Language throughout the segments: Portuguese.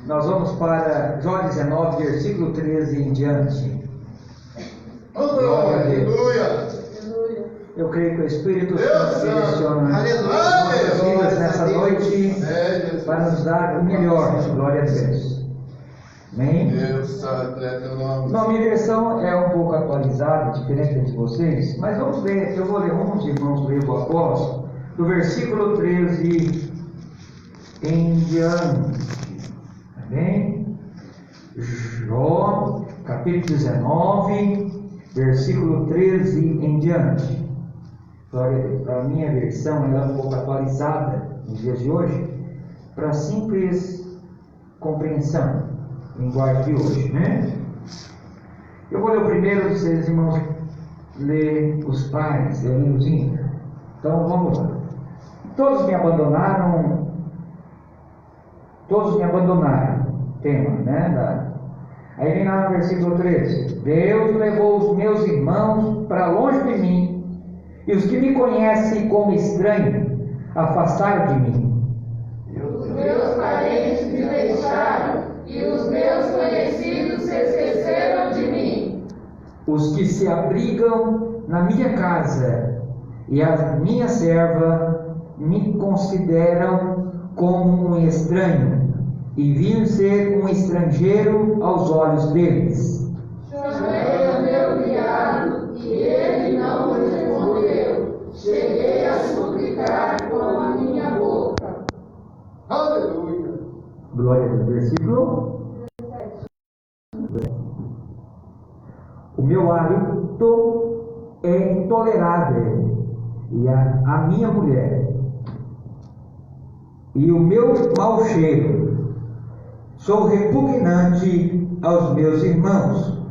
Nós vamos para Jó 19, versículo 13 em diante. Aleluia! Eu creio que o Espírito Santo direciona nossas vidas nessa noite para nos dar o melhor. Glória a Deus. Amém? Bom, minha versão é um pouco atualizada, diferente de vocês, mas vamos ler. Eu vou ler, vamos irmãos ler o apóstolo, do versículo 13 em diante. Amém? Jó, capítulo 19, versículo 13 em diante. A minha versão ela é um pouco atualizada nos dias de hoje, para simples compreensão, linguagem de hoje, né? Eu vou ler o primeiro, vocês irmãos ler os pais, eu leio os ímpios. Então vamos lá. Todos me abandonaram, tema, né? Aí vem lá no versículo 13: Deus levou os meus irmãos para longe de mim, e os que me conhecem como estranho afastaram de mim. Os meus parentes me deixaram, e os meus conhecidos se esqueceram de mim. Os que se abrigam na minha casa e a minha serva me consideram como um estranho, e vim ser um estrangeiro aos olhos deles. Chamei o meu criado, e ele não me respondeu. Cheguei a suplicar com a minha boca. Aleluia! Glória a Deus. Versículo. O meu hálito é intolerável, e a minha mulher, e o meu mau cheiro, sou repugnante aos meus irmãos.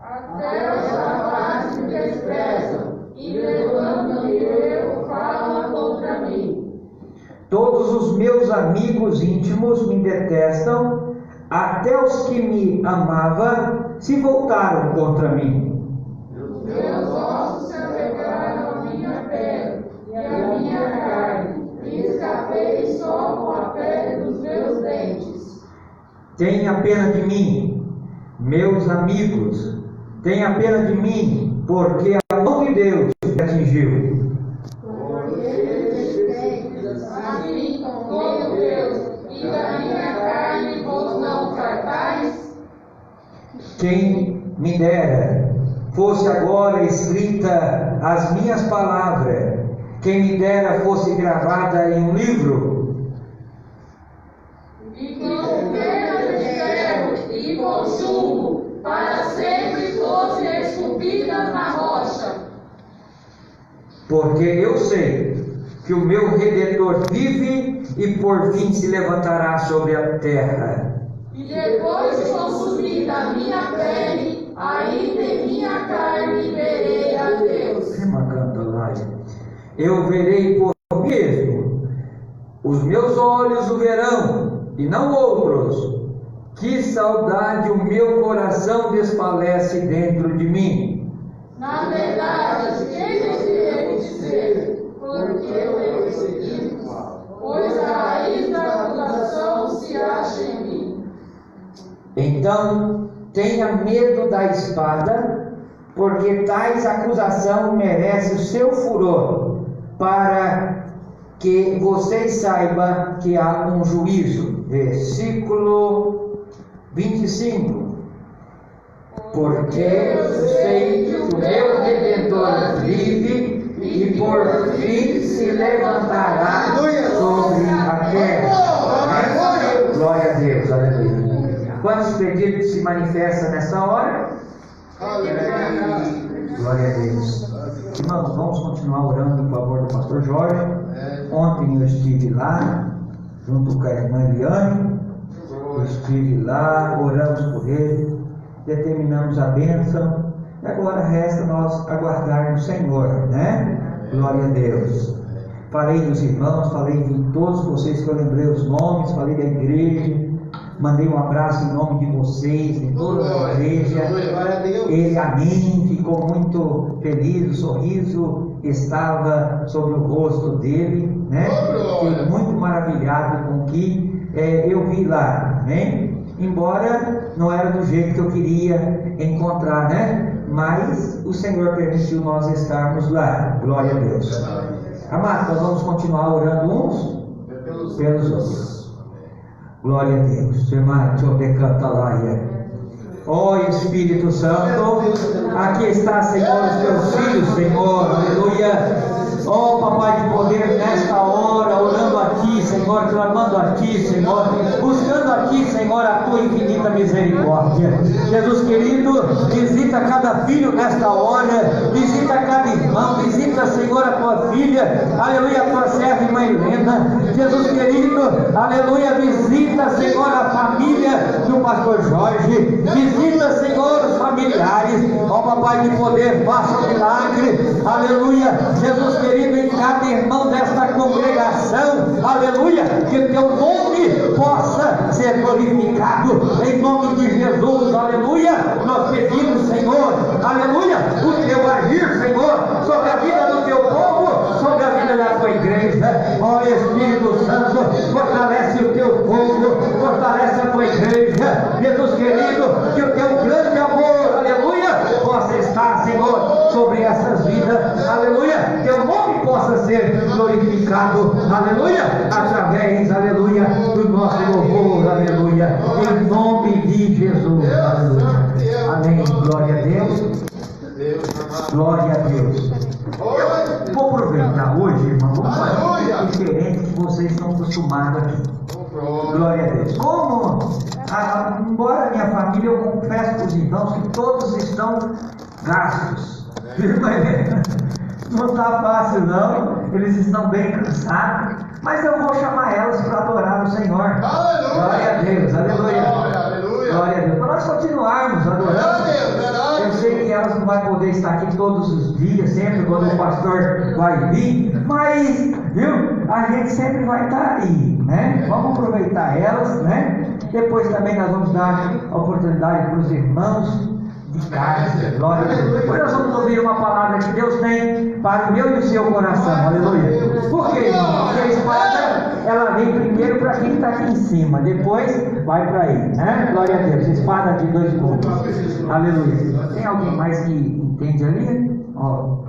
Até os rapazes me desprezam, e levantam e eu falam contra mim. Todos os meus amigos íntimos me detestam, até os que me amavam se voltaram contra mim. Os meus ossos se apegaram à minha pele e à minha carne, e escapei só com a pele dos meus dentes. Tenha pena de mim, meus amigos, tenha pena de mim, porque a mão de Deus me atingiu. Porque eles assim como Deus, e da minha carne vos não fartais. Quem me dera fosse agora escrita as minhas palavras, quem me dera fosse gravada em um livro. E com pena de ferro e com chumbo, para sempre fossem esculpidas na rocha. Porque eu sei que o meu Redentor vive e por fim se levantará sobre a terra. E depois de consumida a minha pele, ainda em minha carne verei a Deus. Eu verei por mim mesmo, os meus olhos o verão, e não outros. Que saudade o meu coração desfalece dentro de mim. Na verdade, quem nos irei dizer? Porque eu percebi, pois a raiz da acusação se acha em mim. Então, tenha medo da espada, porque tais acusação merece o seu furor, para que vocês saibam que há um juízo. Versículo 25. Porque eu sei que o meu Redentor vive e por fim se levantará sobre a terra. Glória a Deus, aleluia. Quantos pedidos se manifestam nessa hora? Glória a Deus. Irmãos, vamos continuar orando em favor do pastor Jorge. Ontem eu estive lá, junto com a irmã Eliane. Eu estive lá, oramos por ele, determinamos a bênção. E agora resta nós aguardarmos o Senhor, né? Glória a Deus. Falei dos irmãos, falei de todos vocês que eu lembrei os nomes, falei da igreja. Mandei um abraço em nome de vocês, de toda a igreja. Ele, amém, ficou muito feliz, o sorriso estava sobre o rosto dele, né? Fiquei muito maravilhado com que eu vi lá, amém? Embora não era do jeito que eu queria encontrar, né? Mas o Senhor permitiu nós estarmos lá, glória a Deus. Amados, nós vamos continuar orando uns pelos outros. Glória a Deus. Ó Espírito Santo, aqui está, Senhor, os teus filhos, Senhor, aleluia. Ó Papai de poder, nesta hora, orando a Ti, Senhor, clamando a Ti, Senhor, buscando a Ti, Senhor, a Tua infinita misericórdia. Jesus querido, visita cada filho nesta hora, visita cada irmão, visita, Senhor, a Tua filha, aleluia, a Tua serva irmã Helena. Jesus querido, aleluia, visita, Senhor, a família do pastor Jorge, visita, Senhor, os familiares. Ó Papai de poder, faça um milagre, aleluia. Jesus querido, em cada irmão desta congregação, aleluia, que teu nome possa ser glorificado, em nome de Jesus, aleluia. Nós pedimos, Senhor, aleluia, o teu agir, Senhor, sobre a vida do teu povo, sobre a vida da tua igreja. Ó Espírito Santo, fortalece o teu povo, fortalece a tua igreja. Jesus querido, que o teu grande amor, aleluia, possa estar, Senhor, sobre essas vidas, aleluia. Teu nome possa ser glorificado, aleluia, através, aleluia, do nosso louvor, aleluia, em nome de Jesus, aleluia. Amém. Glória a Deus. Glória a Deus. Eu vou aproveitar hoje, irmão, vamos fazer diferente que vocês estão acostumados aqui. Glória a Deus. Embora minha família, eu confesso para os irmãos que todos estão gastos. Não está fácil não, eles estão bem cansados, mas eu vou chamar elas para adorar o Senhor. Aleluia. Glória a Deus, aleluia. Glória a Deus. Para nós continuarmos adorando. Eu sei que elas não vão poder estar aqui todos os dias, sempre quando o pastor vai vir, mas, viu, a gente sempre vai estar aí, né? Vamos aproveitar elas, né? Depois também nós vamos dar a oportunidade para os irmãos de casa, glória a Deus. Depois nós vamos ouvir uma palavra que Deus tem para o meu e o seu coração, aleluia. Por quê, irmão? Porque a espada, ela vem primeiro para quem está aqui em cima, depois vai para aí, né? Glória a Deus. Espada de dois gumes, aleluia. Tem alguém mais que entende ali? Ó,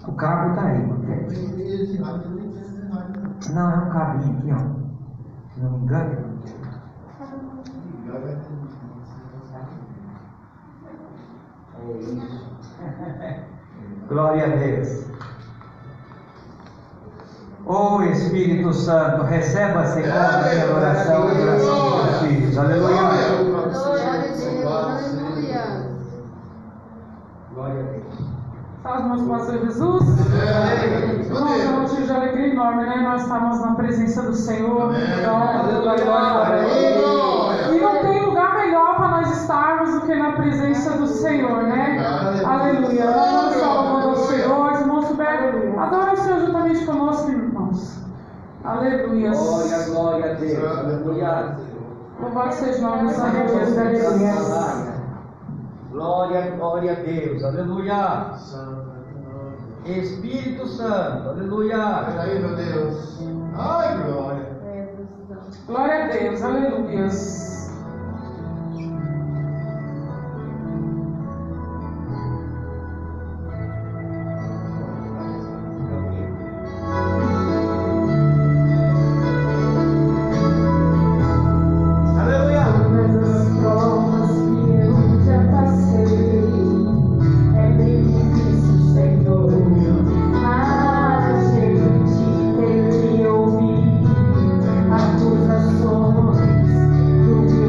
o cabo está aí, não, é um cabinho aqui, ó, se não me engano. Glória a Deus. Ô Espírito Santo, receba, Senhor, a minha oração e oração dos teus filhos. Aleluia. Glória a Deus. Aleluia. Glória a Deus. Fala, irmãos, pastor Jesus. Irmãos, é um motivo de alegria enorme, né? Nós estamos na presença do Senhor. Então, glória a Ele. E não tem lugar melhor para nós estarmos do que na presença do Senhor, né? Aleluia. Nós louvamos ao Senhor, irmãos, adora o Senhor juntamente conosco, irmãos. Aleluia. Glória a Deus. Aleluia. Louvado seja o nome do Senhor Jesus. Aleluia. Glória a Deus. Aleluia. Espírito Santo. Aleluia. Aí, meu Deus. Ai, glória. Glória a Deus. Aleluia. Acusações do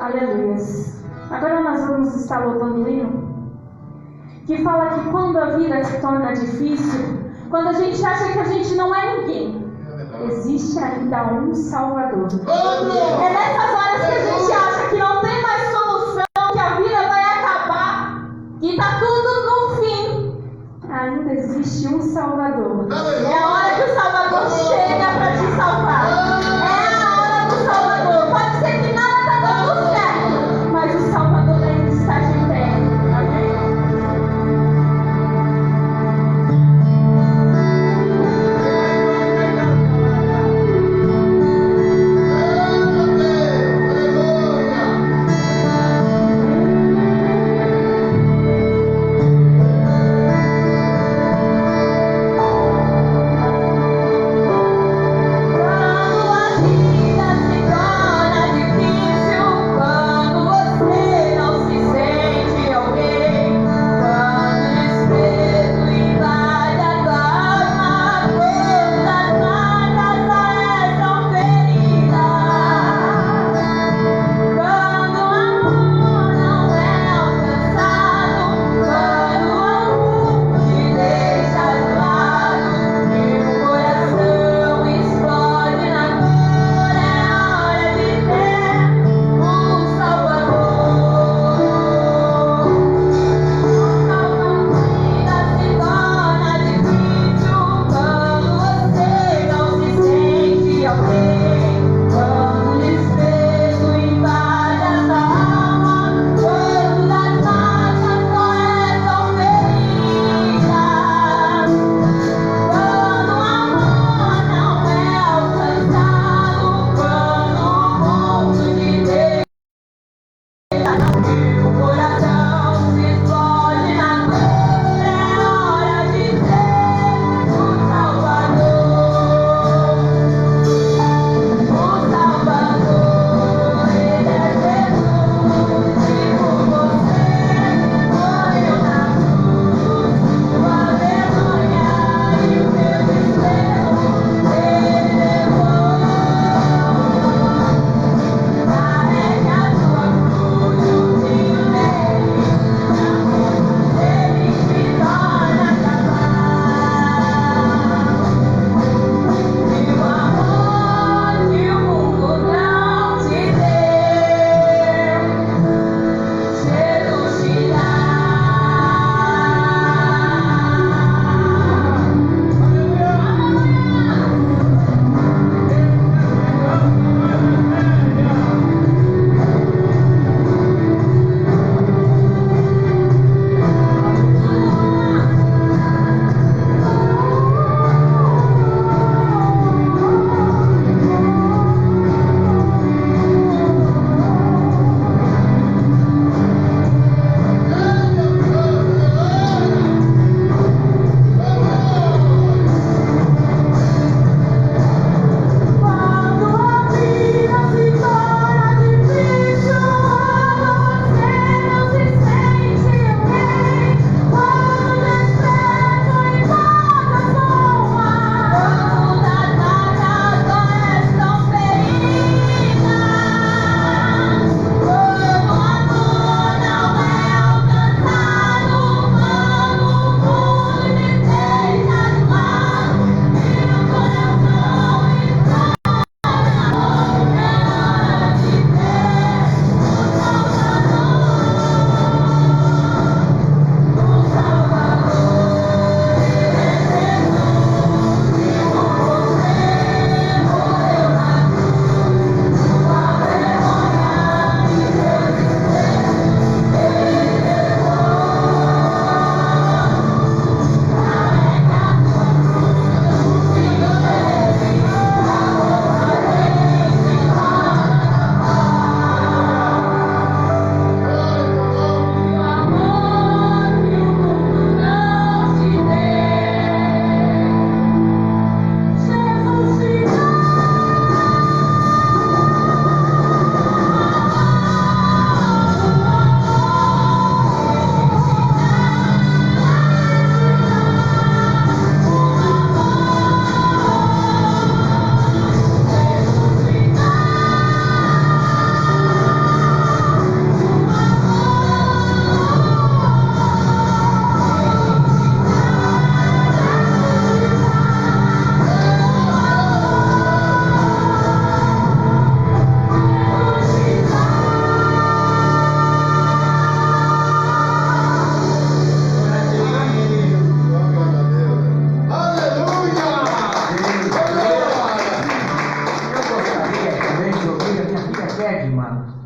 Aleluia. Agora nós vamos estar louvando o hino, que fala que quando a vida se torna difícil, quando a gente acha que a gente não é ninguém, existe ainda um Salvador. É nessas horas que a gente acha que não tem mais solução, que a vida vai acabar, que está tudo no fim. Ainda existe um Salvador. É a hora que o Salvador chega para te salvar. É a hora do Salvador. Pode ser que nada está dando certo, mas o Salvador ainda está de pé. Amém?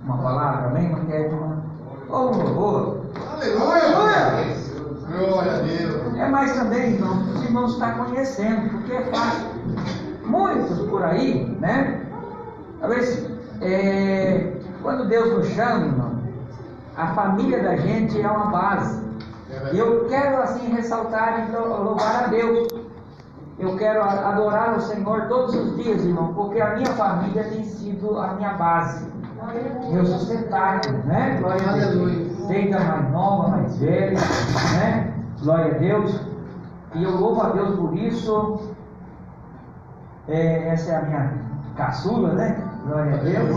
uma palavra, amém? Uma queda, ou um louvor. Aleluia! Glória a Deus. É mais também, irmão, os irmãos estão conhecendo, porque é fácil. Muitos por aí, né? Talvez, quando Deus nos chama, irmão, a família da gente é uma base. E eu quero assim ressaltar e louvar a Deus. Eu quero adorar o Senhor todos os dias, irmão, porque a minha família tem sido a minha base, meu sustentáculo, né? Glória a Deus. Desde a mais nova, mais velha, né? Glória a Deus. E eu louvo a Deus por isso. Essa é a minha caçula, né? Glória a Deus.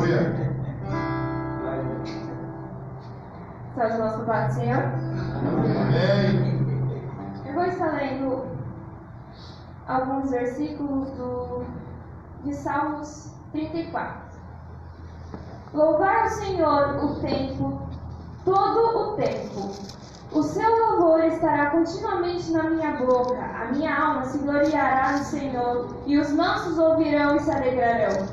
São os nossos Pai do Senhor. Amém. Eu vou estar lendo alguns versículos de Salmos 34. Louvar o Senhor o tempo, todo o tempo. O seu louvor estará continuamente na minha boca. A minha alma se gloriará no Senhor, e os mansos ouvirão e se alegrarão.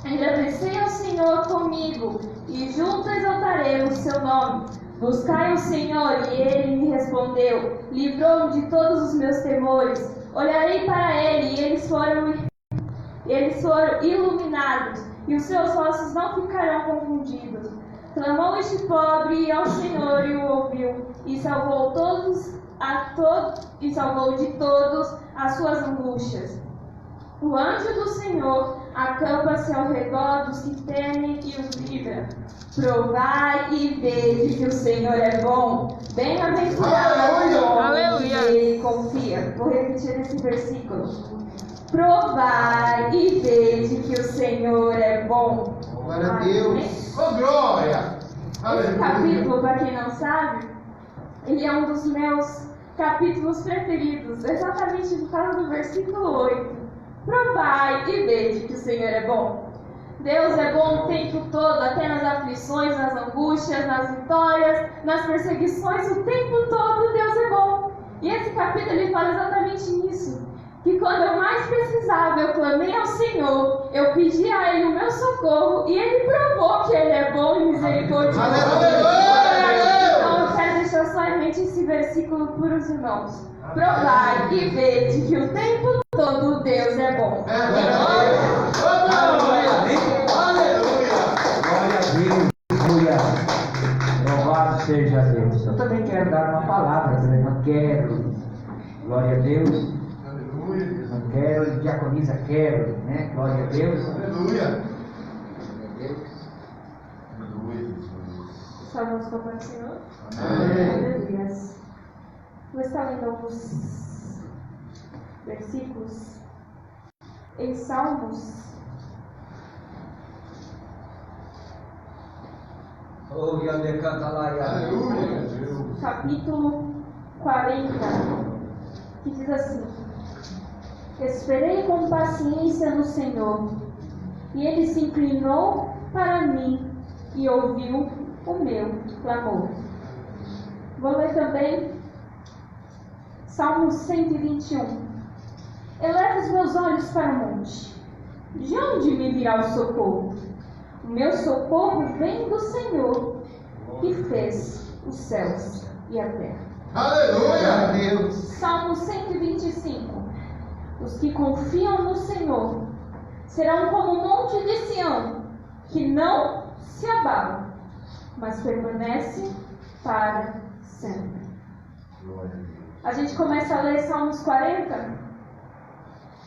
Agradecei ao Senhor comigo, e juntos exaltaremos seu nome. Buscai o Senhor, e ele me respondeu. Livrou-me de todos os meus temores. Olharei para ele, e eles foram iluminados, e os seus rostos não ficarão confundidos. Clamou este pobre ao Senhor e o ouviu, e salvou de todos as suas angústias. O anjo do Senhor acampa-se ao redor dos que temem e os livra. Provai e vede que o Senhor é bom. Bem-aventurado o homem que nele confia. Vou repetir esse versículo. Provai e vede que o Senhor é bom. Glória a Deus. Oh, glória! Esse capítulo, para quem não sabe, ele é um dos meus capítulos preferidos, exatamente por causa do versículo 8. Provai e vede que o Senhor é bom. Deus é bom o tempo todo, até nas aflições, nas angústias, nas vitórias, nas perseguições, o tempo todo Deus é bom. E esse capítulo ele fala exatamente nisso. Que quando eu mais precisava, eu clamei ao Senhor, eu pedi a Ele o meu socorro, e Ele provou que Ele é bom e misericordioso. Então eu quero deixar só em mente esse versículo para os irmãos. Provai e vede que o tempo todo Deus é bom. Glória a Deus. Louvado seja Deus. Eu também quero dar uma palavra, não quero. Glória a Deus. Não quero, diaconisa quero, né? Glória a Deus. Aleluia. Salvamos com o Pai do Senhor. Amém. Vou estar lendo alguns versículos em Salmos. Aleluia. Capítulo 40, que diz assim: Esperei com paciência no Senhor, e Ele se inclinou para mim e ouviu o meu clamor. Vou ler também Salmo 121. Eleva os meus olhos para o monte. De onde me virá o socorro? O meu socorro vem do Senhor, que fez os céus e a terra. Aleluia, Deus. Salmo 125. Os que confiam no Senhor serão como o monte de Sião, que não se abala, mas permanece para sempre. A gente começa a ler Salmos 40,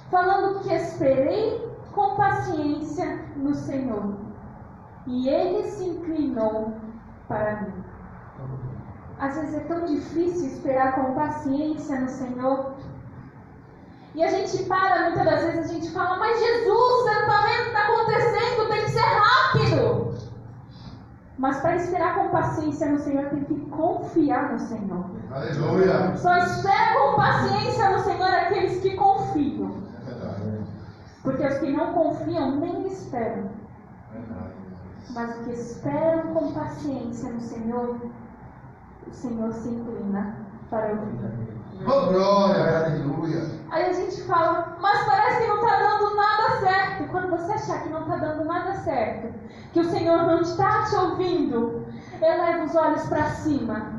falando que esperei com paciência no Senhor, e Ele se inclinou para mim. Às vezes é tão difícil esperar com paciência no Senhor. E a gente para, muitas das vezes a gente fala, mas Jesus, você não está vendo o que está acontecendo, tem que ser rápido. Mas para esperar com paciência no Senhor, tem que confiar no Senhor. Aleluia. Só espera com paciência no Senhor aqueles que confiam. Porque os que não confiam nem esperam. Mas os que esperam com paciência no Senhor, o Senhor se inclina para ouvir. Oh, glória, aleluia. Aí a gente fala, mas parece que não está dando nada certo. E quando você achar que não está dando nada certo, que o Senhor não está te ouvindo, eleva os olhos para cima,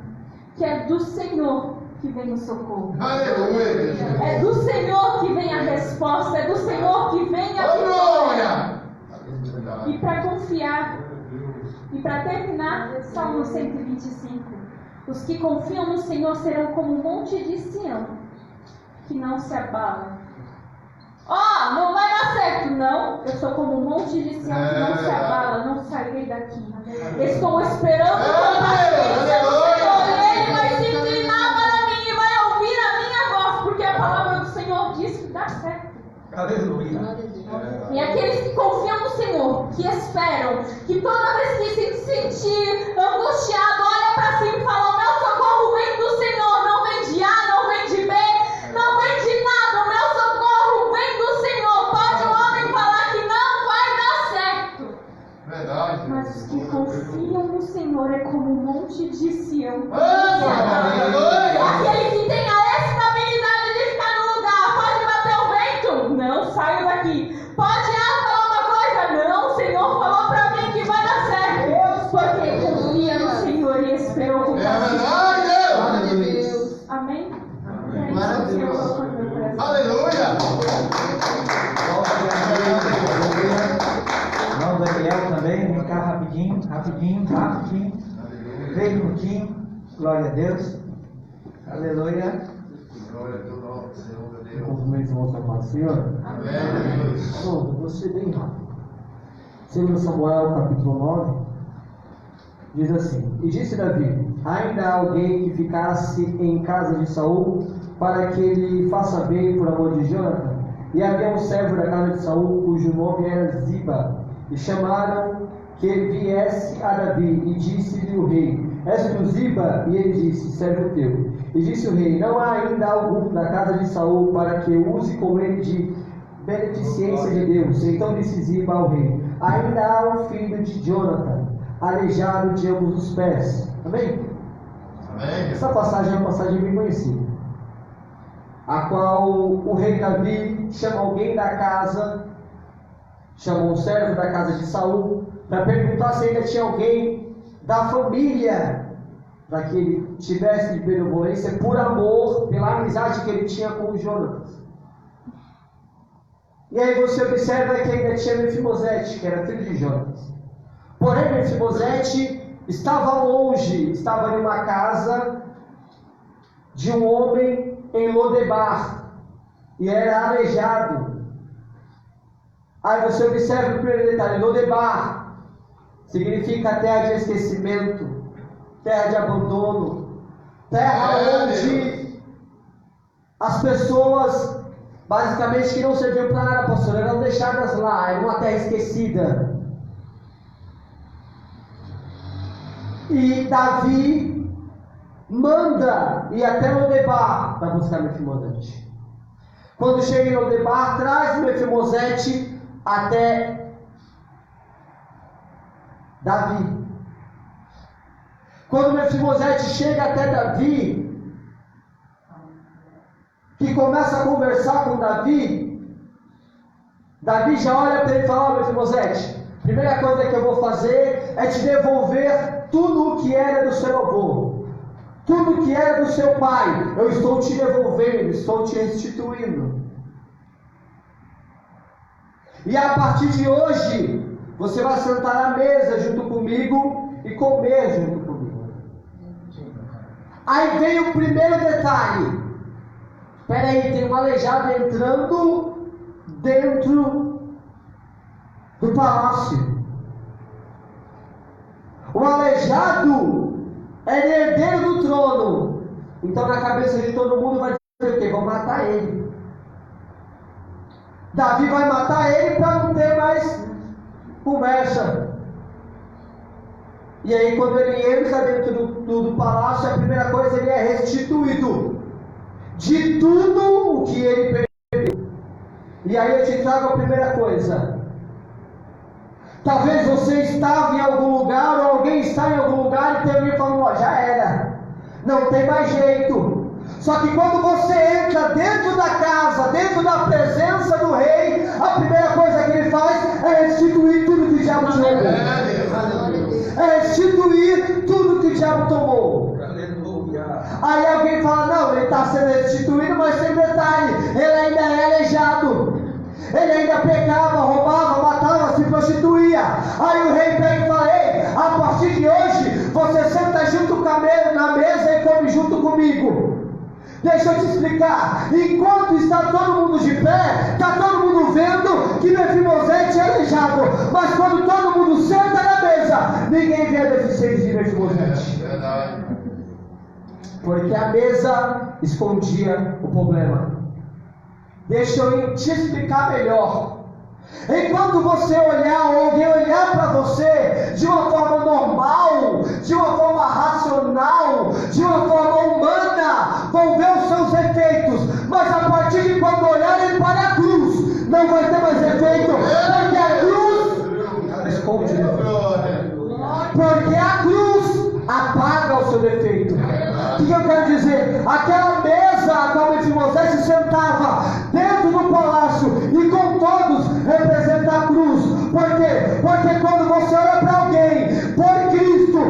que é do Senhor que vem o socorro. Aleluia. É do Senhor que vem a resposta, é do Senhor que vem a vitória. E para confiar, e para terminar, Salmo 125. Os que confiam no Senhor serão como o monte de Sião, que não se abala. Não vai dar certo. Não, eu sou como um monte de Sião que não se abala, não sairei daqui. Estou esperando com paciência no Senhor, e Ele vai se inclinar para mim e vai ouvir a minha voz, porque a palavra do Senhor diz que dá certo. Aleluia. E aqueles que confiam no Senhor, que esperam, que toda vez que se sentir angustiado, olha para cima e fala: o meu socorro vem do Senhor, não vem de A, não vem de B, não vem de nada, o meu socorro vem do Senhor. Pode o homem falar que não vai dar certo. Verdade. Mas os que confiam no Senhor é como um monte de Sião. Aleluia. Aquele que tem a estabilidade de ficar no lugar. Pode bater o vento? Não saio daqui. Pode falar uma coisa? Não, o Senhor falou para mim que vai dar certo. Porque confia no Senhor e esperou com Aleluia. Amém? Glória a Deus. Aleluia. Irmão Daniel também, vem cá rapidinho. 3 minutinhos. Glória a Deus. Aleluia. Glória a Deus, Senhor, meu Deus. Cumprimento o vosso amado Senhor. Amém. Vou ser bem rápido. 2 Samuel, capítulo 9, diz assim: E disse Davi: ainda há alguém que ficasse em casa de Saul, para que ele faça bem por amor de Jonathan? E havia um servo da casa de Saul, cujo nome era Ziba, e chamaram que viesse a Davi, e disse-lhe o rei: És tu Ziba? E ele disse: servo teu. E disse o rei: não há ainda algum da casa de Saul, para que use com ele de beneficência de Deus. Então disse Ziba ao rei: ainda há um filho de Jonathan, aleijado de ambos os pés. Amém? Amém. Essa passagem é uma passagem bem conhecida, a qual o rei Davi chama alguém da casa, chama um servo da casa de Saul, para perguntar se ainda tinha alguém da família, para que ele tivesse de benevolência, por amor, pela amizade que ele tinha com o Jonatas. E aí você observa que ainda tinha Mefibosete, que era filho de Jonatas. Porém, Mefibosete estava longe, estava em uma casa de um homem em Lodebar, e era aleijado. Aí você observa o primeiro detalhe: Lodebar significa terra de esquecimento, terra de abandono, terra onde as pessoas basicamente que não serviam para nada, pastor, eram deixadas lá, era uma terra esquecida. E Davi manda ir até Lodebar para buscar Mefibosete. Quando chega em Lodebar, traz Mefibosete até Davi. Quando Mefibosete chega até Davi, que começa a conversar com Davi, Davi já olha para ele e fala: Mefibosete, primeira coisa que eu vou fazer é te devolver tudo o que era do seu avô, tudo o que era do seu pai, eu estou te devolvendo, estou te restituindo. E a partir de hoje, você vai sentar à mesa junto comigo e comer junto comigo. Aí vem o primeiro detalhe. Espera aí, tem um aleijado entrando dentro do palácio. O aleijado é herdeiro do trono. Então na cabeça de todo mundo vai dizer o quê? Vão matar ele. Davi vai matar ele para não ter mais conversa. E aí quando ele entra dentro do palácio, a primeira coisa, ele é restituído de tudo o que ele perdeu. E aí eu te trago a primeira coisa. Talvez você estava em algum lugar, ou alguém está em algum lugar e tem alguém falando: ó, já era, não tem mais jeito. Só que quando você entra dentro da casa, dentro da presença do rei, a primeira coisa que ele faz é restituir tudo que o diabo te roubou. É restituir tudo que o diabo tomou. Aí alguém fala, não, ele está sendo restituído, mas tem detalhe, ele ainda é aleijado. Ele ainda pecava, roubava, matava, se prostituía. Aí o rei pega e fala, ei, a partir de hoje, você senta junto na mesa e come junto comigo. Deixa eu te explicar, enquanto está todo mundo de pé, está todo mundo vendo que Mefibosete é aleijado, mas quando todo mundo senta na mesa, ninguém vê a deficiência de Mefibosete. Porque a mesa escondia o problema. Deixa eu te explicar melhor. Enquanto você olhar, ou alguém olhar para você de uma forma normal, de uma forma racional, de uma forma humana, vão ver os seus efeitos, mas a partir de quando olharem para a cruz, não vai ter mais efeito, porque a cruz esconde o defeito. Porque a cruz apaga o seu defeito. O que eu quero dizer? Aquela mesa a qual Mefibosete se sentava dentro do palácio e com todos representa a cruz. Por quê? Porque quando você olha para alguém por Cristo,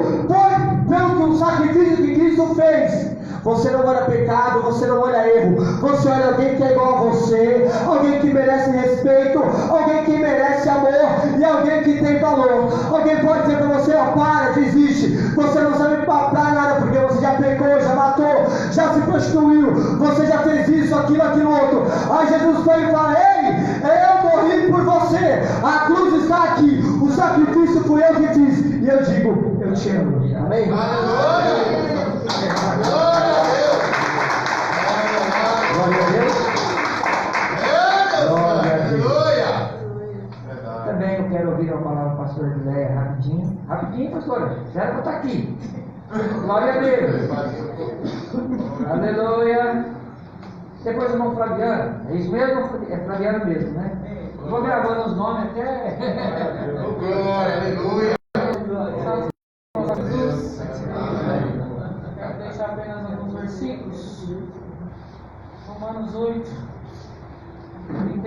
pelo sacrifício que Cristo fez, você não olha pecado, você não olha erro, você olha alguém que é igual a você, alguém que merece respeito, alguém que merece amor e alguém que tem valor. Alguém pode dizer para você, ó, para, desiste, você não sabe papar nada, porque você já pecou, já matou, já se prostituiu, você já fez isso, aquilo outro. Aí Jesus vem e fala, ei, eu morri por você, a cruz está aqui, o sacrifício fui eu que fiz, e eu digo, eu te amo. Amém? Aleluia! Glória a Deus. Glória a Deus. Também eu quero ouvir a palavra do pastor José rapidinho. Rapidinho, pastor. Já era para estar aqui. Glória a Deus. Aleluia. Depois o irmão Flaviano. É isso mesmo? É Flaviano mesmo, né? Eu vou gravando os nomes até. Glória, aleluia. Quero deixar apenas alguns versículos. Romanos 8.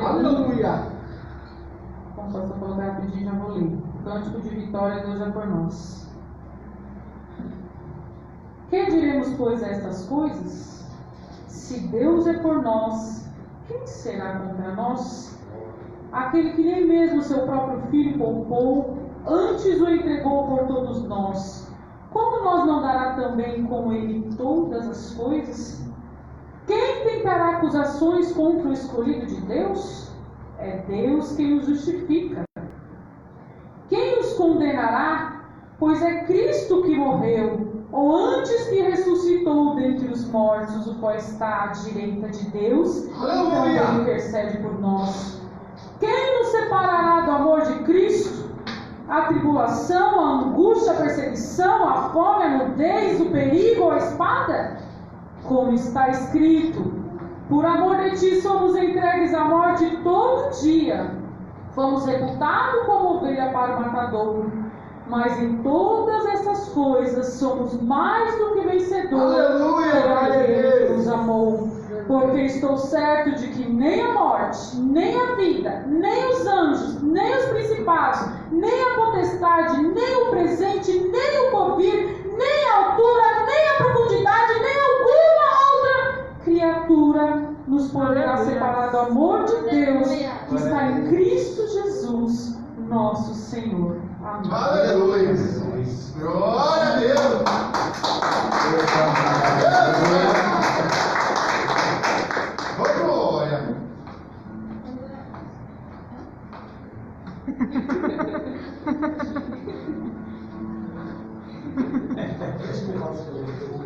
Aleluia. Como pastor colocar rapidinho, já vou ler. Cântico de vitória, Deus é por nós. Que diremos, pois, a estas coisas? Se Deus é por nós, quem será contra nós? Aquele que nem mesmo seu próprio filho poupou, antes o entregou por todos nós. Como nós não dará também com ele todas as coisas? Quem tentará acusações contra o escolhido de Deus? É Deus quem os justifica. Quem os condenará? Pois é Cristo que morreu, ou antes que ressuscitou dentre os mortos, o qual está à direita de Deus, e também intercede por nós. Quem nos separará do amor de Cristo? A tribulação, a angústia, a perseguição, a fome, a nudez, o perigo ou a espada? Como está escrito, por amor de ti somos entregues à morte todo dia. Fomos reputados como ovelha para o matador. Mas em todas essas coisas somos mais do que vencedores por aquele que nos amou. Porque estou certo de que nem a morte, nem a vida, nem os anjos, nem os principados, nem a potestade, nem o presente, nem o porvir, nem a altura, nem a profundidade, nem alguma outra criatura nos poderá separar do amor de Deus que está em Cristo Jesus, nosso Senhor. Amém. Aleluia. Glória a Deus. Oh, glória.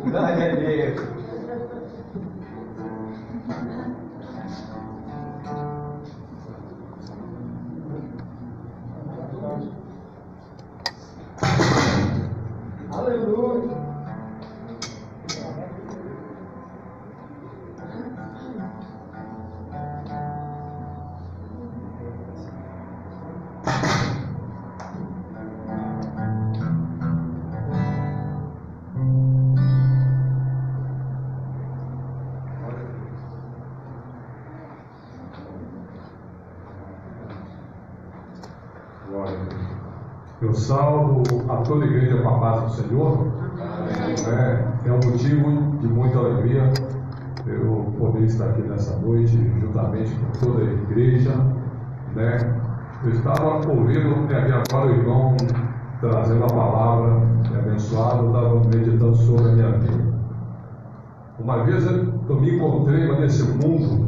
Glória a Deus. Aleluia. Eu salvo a toda a igreja com a paz do Senhor. É um motivo de muita alegria eu poder estar aqui nessa noite, juntamente com toda a igreja, né? Eu estava ouvindo agora o irmão trazendo a palavra abençoada, eu estava meditando sobre a minha vida. Uma vez eu me encontrei nesse mundo,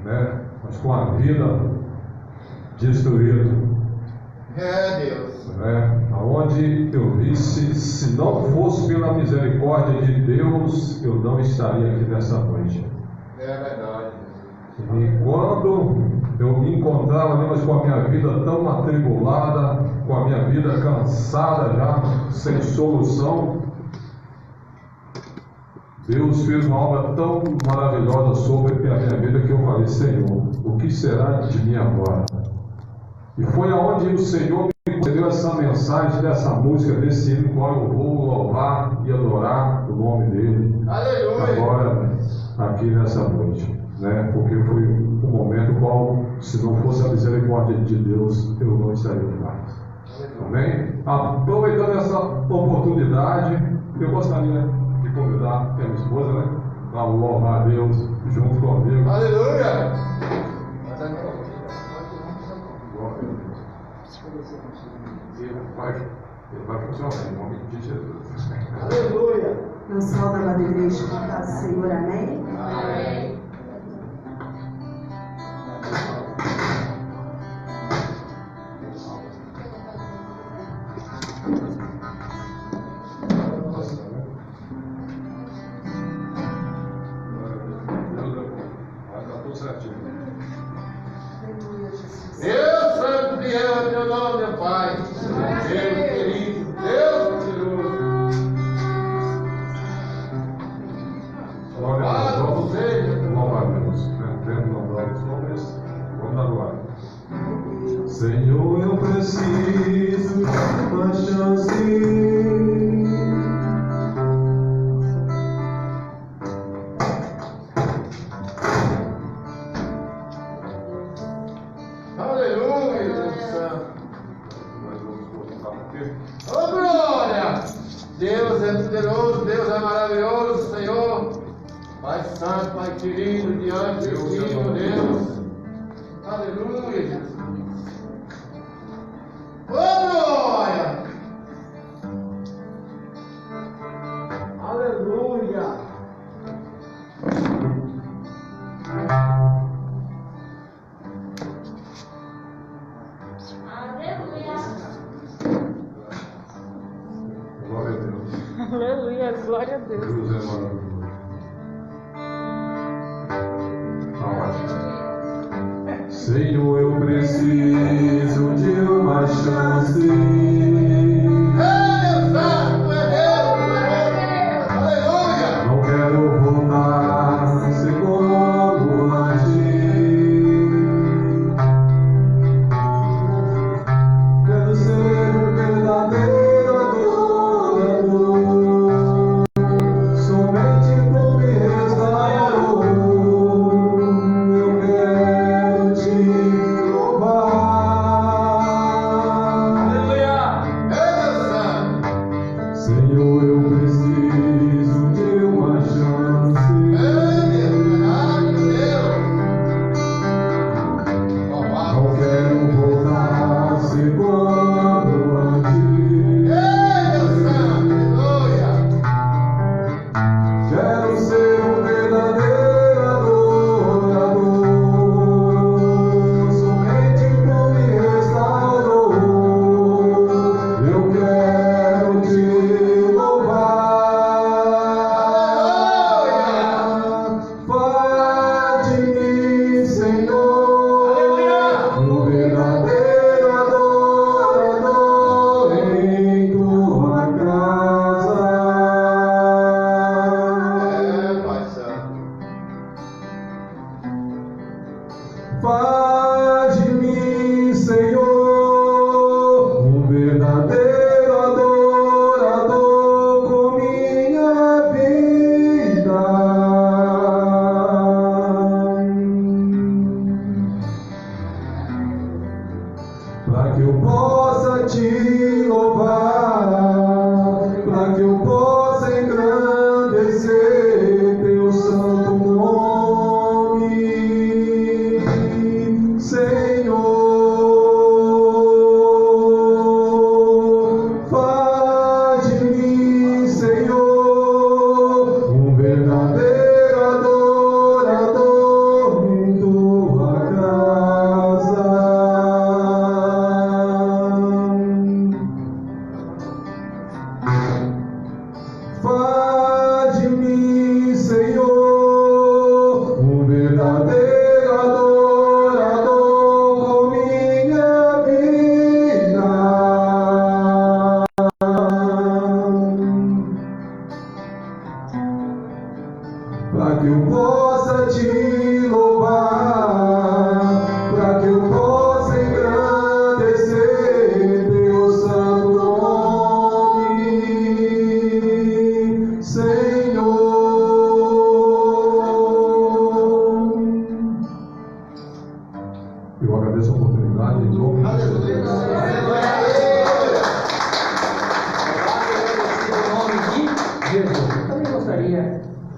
né? Mas com a vida destruída. Deus. Onde eu vi, se não fosse pela misericórdia de Deus, eu não estaria aqui nessa noite. É verdade. E quando eu me encontrava ali, mas com a minha vida tão atribulada, com a minha vida cansada já, sem solução, Deus fez uma obra tão maravilhosa sobre a minha vida que eu falei: Senhor, o que será de mim agora? E foi aonde o Senhor me concedeu essa mensagem, dessa música, desse hino, qual eu vou louvar e adorar o nome dele. Aleluia. Agora, aqui nessa noite, né? Porque foi um momento qual, se não fosse a misericórdia de Deus, eu não estaria aqui mais. Amém? Aproveitando essa oportunidade, eu gostaria de convidar a minha esposa, né? Para louvar a Deus junto comigo. Aleluia. Ele vai funcionar em nome de Jesus. Aleluia. Não salve a amada igreja, com a paz do Senhor, amém? Amém. Deus santo Deus é teu nome, meu Pai. Deus querido, Deus poderoso. Louvado seja. Louvar a Deus. Vendo louvar os nomes, vamos dar glória. Senhor, eu preciso de uma chance. Aleluia, Deus santo. Oh, glória! Deus é poderoso, Deus é maravilhoso, Senhor. Pai santo, Pai querido, diante de ti, meu Deus. Aleluia, Jesus. Oh, glória! Aleluia! Glória a Deus. Aleluia, glória a Deus. Deus é maravilhoso. Senhor, eu preciso de uma chance. Deus santo, é Deus! Aleluia! Não quero voltar segundo antes. Quero ser um verdadeiro adorador. Somente tu me restaurou. Eu quero te louvar. Aleluia!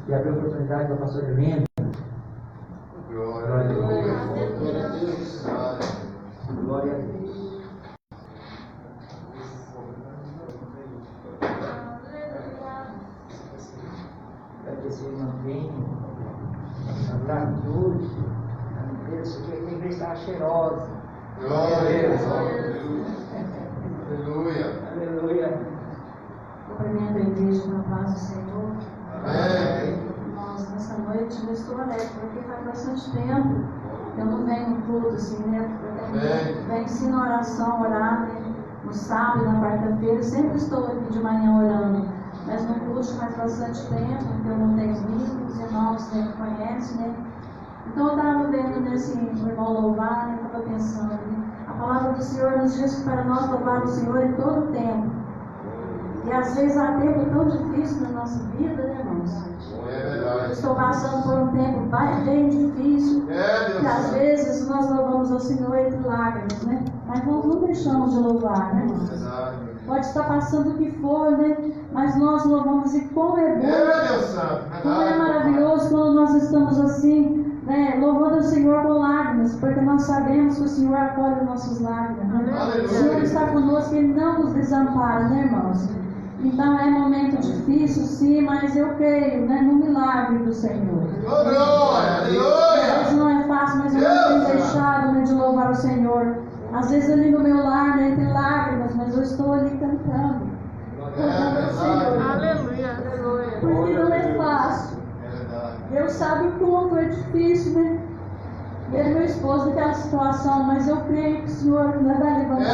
e abrir oportunidade para o pastor Lendo. Glória a Deus. Glória a Deus. Glória a Deus. Para que vocês mantenham a tarde, a igreja, porque a igreja está cheirosa. Glória a Deus. Aleluia. Aleluia. Cumprimento a igreja com a paz do Senhor. Amém. Irmãos, nessa noite eu estou alegre, porque faz bastante tempo eu não venho no culto, assim, né? Eu venho sim na oração, orar, né? No sábado, na quarta-feira, eu sempre estou aqui de manhã orando. Mas no culto faz bastante tempo, porque eu não tenho visto, os irmãos sempre conhecem, né? Então eu estava vendo nesse irmão louvar, né? Eu estava pensando, né? A palavra do Senhor nos diz que para nós louvar o Senhor em todo o tempo. E às vezes há tempo tão difícil na nossa vida, né, irmãos? É verdade. Estou passando por um tempo bem difícil. E às vezes nós louvamos ao Senhor entre lágrimas, né? Mas nós não deixamos de louvar, né, irmãos? Pode estar passando o que for, né? Mas nós louvamos, e como é bom, como é maravilhoso quando nós estamos assim, né? Louvando o Senhor com lágrimas, porque nós sabemos que o Senhor acolhe nossas lágrimas, né? O Senhor está conosco, Ele não nos desampara, né, irmãos? Então é momento difícil, sim, mas eu creio, né, no milagre do Senhor. Às vezes não é fácil, mas eu não tenho deixado, né, de louvar o Senhor. Às vezes ali no meu lar, né, entre lágrimas, mas eu estou ali cantando. Louvando o Senhor. Aleluia. Porque não é fácil. Deus sabe o quanto é difícil, né? Ver meu esposo naquela situação, mas eu creio que o Senhor vai levantar.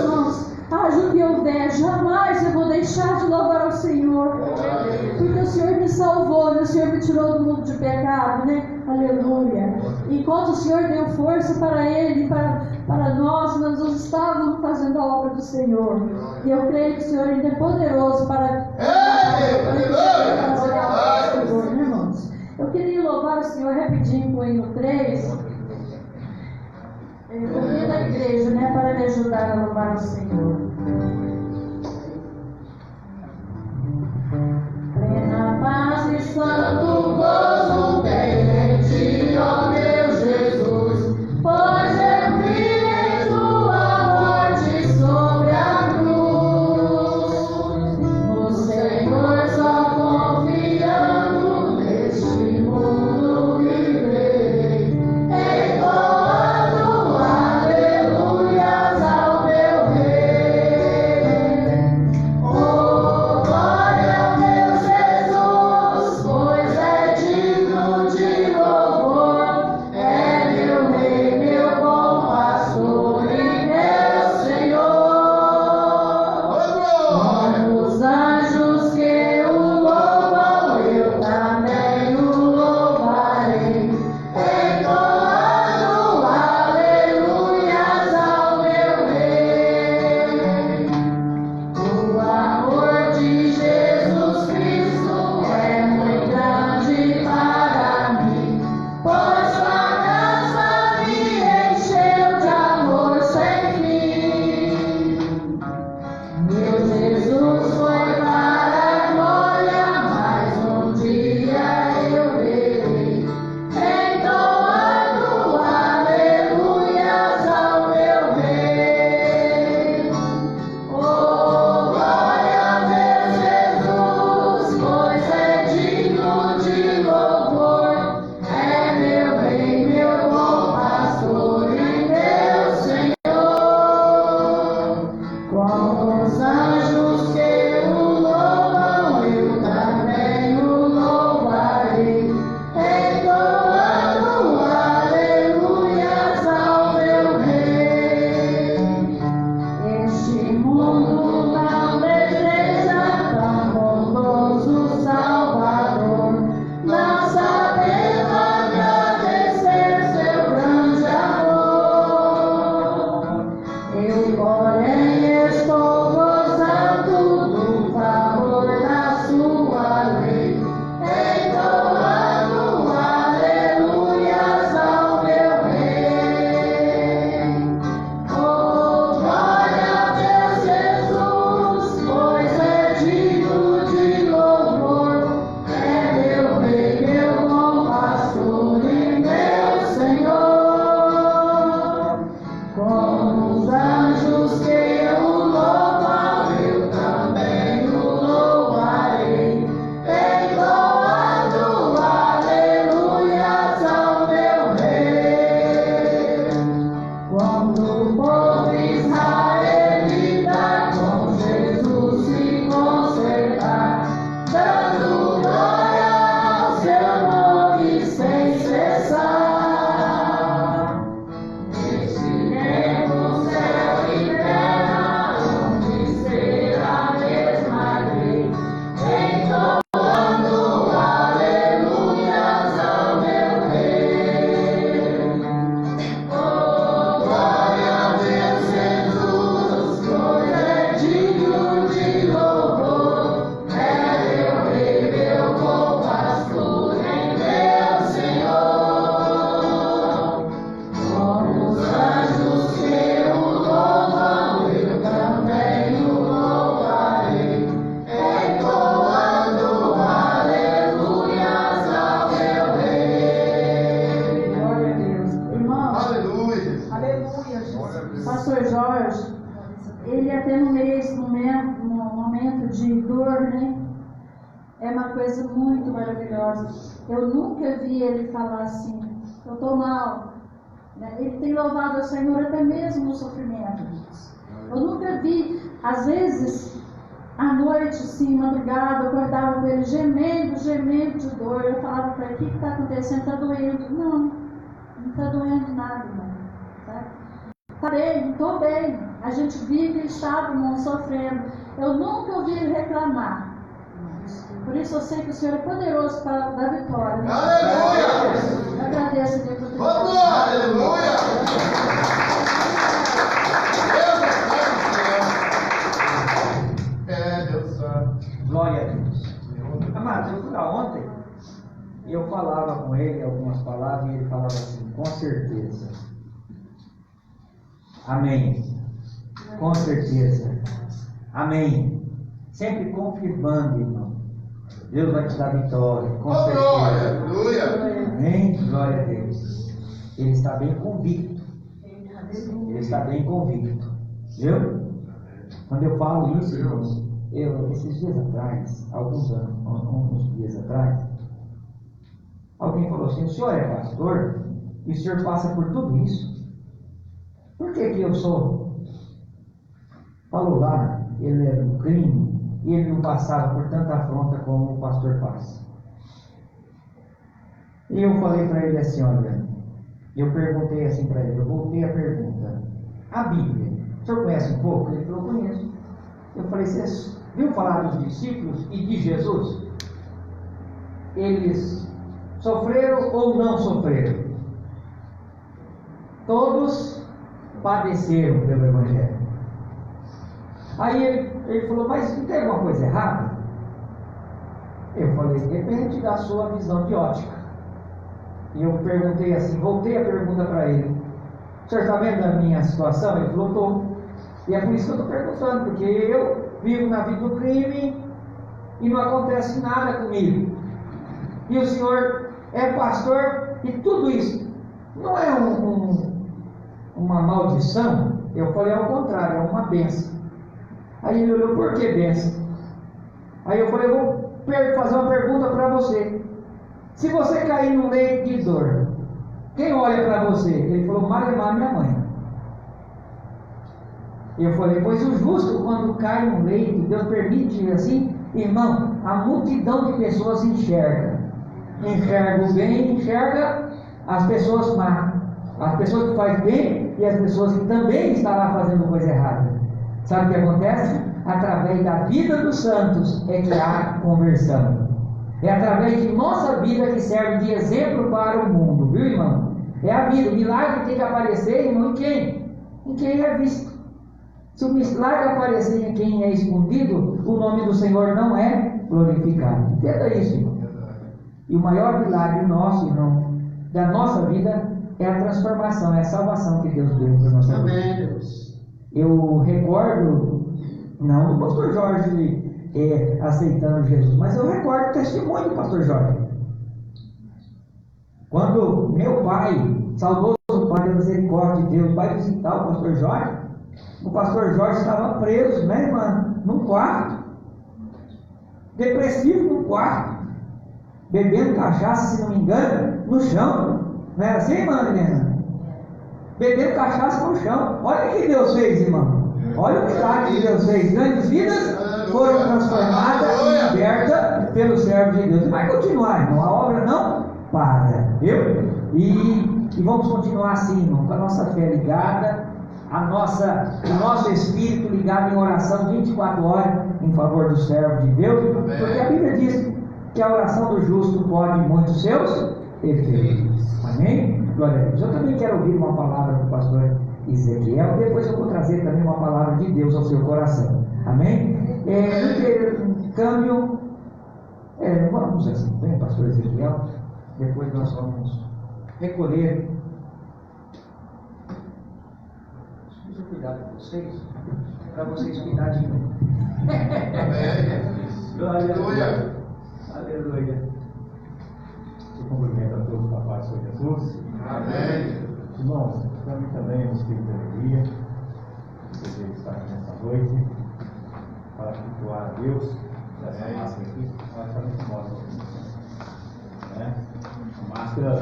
Irmãos, haja o que eu der, jamais eu vou deixar de louvar ao Senhor. Porque o Senhor me salvou, né? O Senhor me tirou do mundo de pecado, né? Aleluia. Enquanto o Senhor deu força para Ele, para nós estávamos fazendo a obra do Senhor. E eu creio que o Senhor ainda é poderoso para fazer a obra do Senhor, né, irmãos? Eu queria louvar o Senhor rapidinho com o hino 3. Eu convido a igreja, né, para me ajudar a louvar o Senhor. Plena paz e santo gozo tem em ti, ó meu Jesus, pois eu vi em tua morte sobre a cruz. No Senhor só confiando, neste mundo viverei, entoando aleluias ao meu Rei. coisa muito maravilhosa. Eu nunca vi ele falar assim, eu estou mal. Ele tem louvado ao Senhor até mesmo no sofrimento. Eu nunca vi, às vezes, à noite, sim, madrugada, eu acordava com ele gemendo de dor. Eu falava para ele, o que está acontecendo? Está doendo? Não está doendo nada, irmão. Está bem, estou bem. A gente vive que ele estava, irmão, sofrendo. Eu nunca ouvi ele reclamar. Por isso eu sei que o Senhor é poderoso para dar vitória. Aleluia! Eu agradeço a Deus por tudo. Aleluia! Deus sabe. Glória a Deus. Amado, eu fui lá ontem e eu falava com ele algumas palavras e ele falava assim, com certeza. Amém. Com certeza. Amém. Sempre confirmando, irmão. Deus vai te dar vitória. Com certeza. Aleluia. Amém. Glória a Deus. Ele está bem convicto. Ele está bem convicto. Viu? Quando eu falo isso, irmãos, esses dias atrás, alguns dias atrás, alguém falou assim, o senhor é pastor e o senhor passa por tudo isso. Por que eu sou? Falou lá, ele era do crime e ele não passava por tanta afronta como o pastor passa. E eu falei para ele assim, olha, eu perguntei assim para ele, eu voltei a pergunta, a Bíblia, o senhor conhece um pouco? Ele falou, conheço. Eu falei, você viu falar dos discípulos e de Jesus? Eles sofreram ou não sofreram? Todos padeceram pelo Evangelho. Aí ele falou, mas não tem alguma coisa errada? Eu falei, depende da sua visão de ótica. E eu perguntei assim, voltei a pergunta para ele, o senhor está vendo a minha situação? Ele falou, estou. E é por isso que eu estou perguntando, porque eu vivo na vida do crime e não acontece nada comigo. E o senhor é pastor e tudo isso não é uma maldição? Eu falei, ao contrário, é uma bênção. Aí ele olhou, por que bênção? Aí eu falei, eu vou fazer uma pergunta para você. Se você cair num leito de dor, quem olha para você? Ele falou, Malemar, minha mãe. Eu falei, pois o justo, quando cai num leito, Deus permite assim, irmão, a multidão de pessoas enxerga o bem, enxerga as pessoas má, as pessoas que fazem bem e as pessoas que também estão lá fazendo coisa errada. Sabe o que acontece? Através da vida dos santos é que há conversão. É através de nossa vida que serve de exemplo para o mundo, viu, irmão? É a vida, o milagre tem que aparecer, irmão, em quem? Em quem é visto. Se o milagre aparecer em quem é escondido, o nome do Senhor não é glorificado. Entenda isso, irmão. E o maior milagre nosso, irmão, da nossa vida é a transformação, é a salvação que Deus deu para a nossa vida. Eu recordo, não do pastor Jorge aceitando Jesus, mas eu recordo o testemunho do pastor Jorge. Quando meu pai, saudoso Pai da misericórdia de Deus, vai visitar o pastor Jorge estava preso, né, irmã? Num quarto, depressivo num quarto, bebendo cachaça, se não me engano, no chão. Não era assim, irmã Helena? Bebendo cachaça no chão. Olha o que Deus fez, irmão. Olha o milagre que Deus fez. Grandes vidas foram transformadas e libertas pelo servo de Deus. E vai continuar, irmão. A obra não para, viu? E vamos continuar assim, irmão, com a nossa fé ligada, o nosso espírito ligado em oração 24 horas em favor do servo de Deus. Amém. Porque a Bíblia diz que a oração do justo pode muitos seus efeitos. Amém? Glória a Deus. Eu também quero ouvir uma palavra do pastor Ezequiel. Depois eu vou trazer também uma palavra de Deus ao seu coração. Amém? No câmbio, vamos assim, bem, pastor Ezequiel. Depois nós vamos recolher. Preciso cuidar de vocês, para vocês cuidar de mim. Glória a Deus. Aleluia. Eu cumprimento a todos com a paz de Jesus. Amém. Irmãos, para mim também é um espírito de alegria poder estar aqui nessa noite para cultuar a Deus Essa máscara aqui, ela está muito famosa. Né? A máscara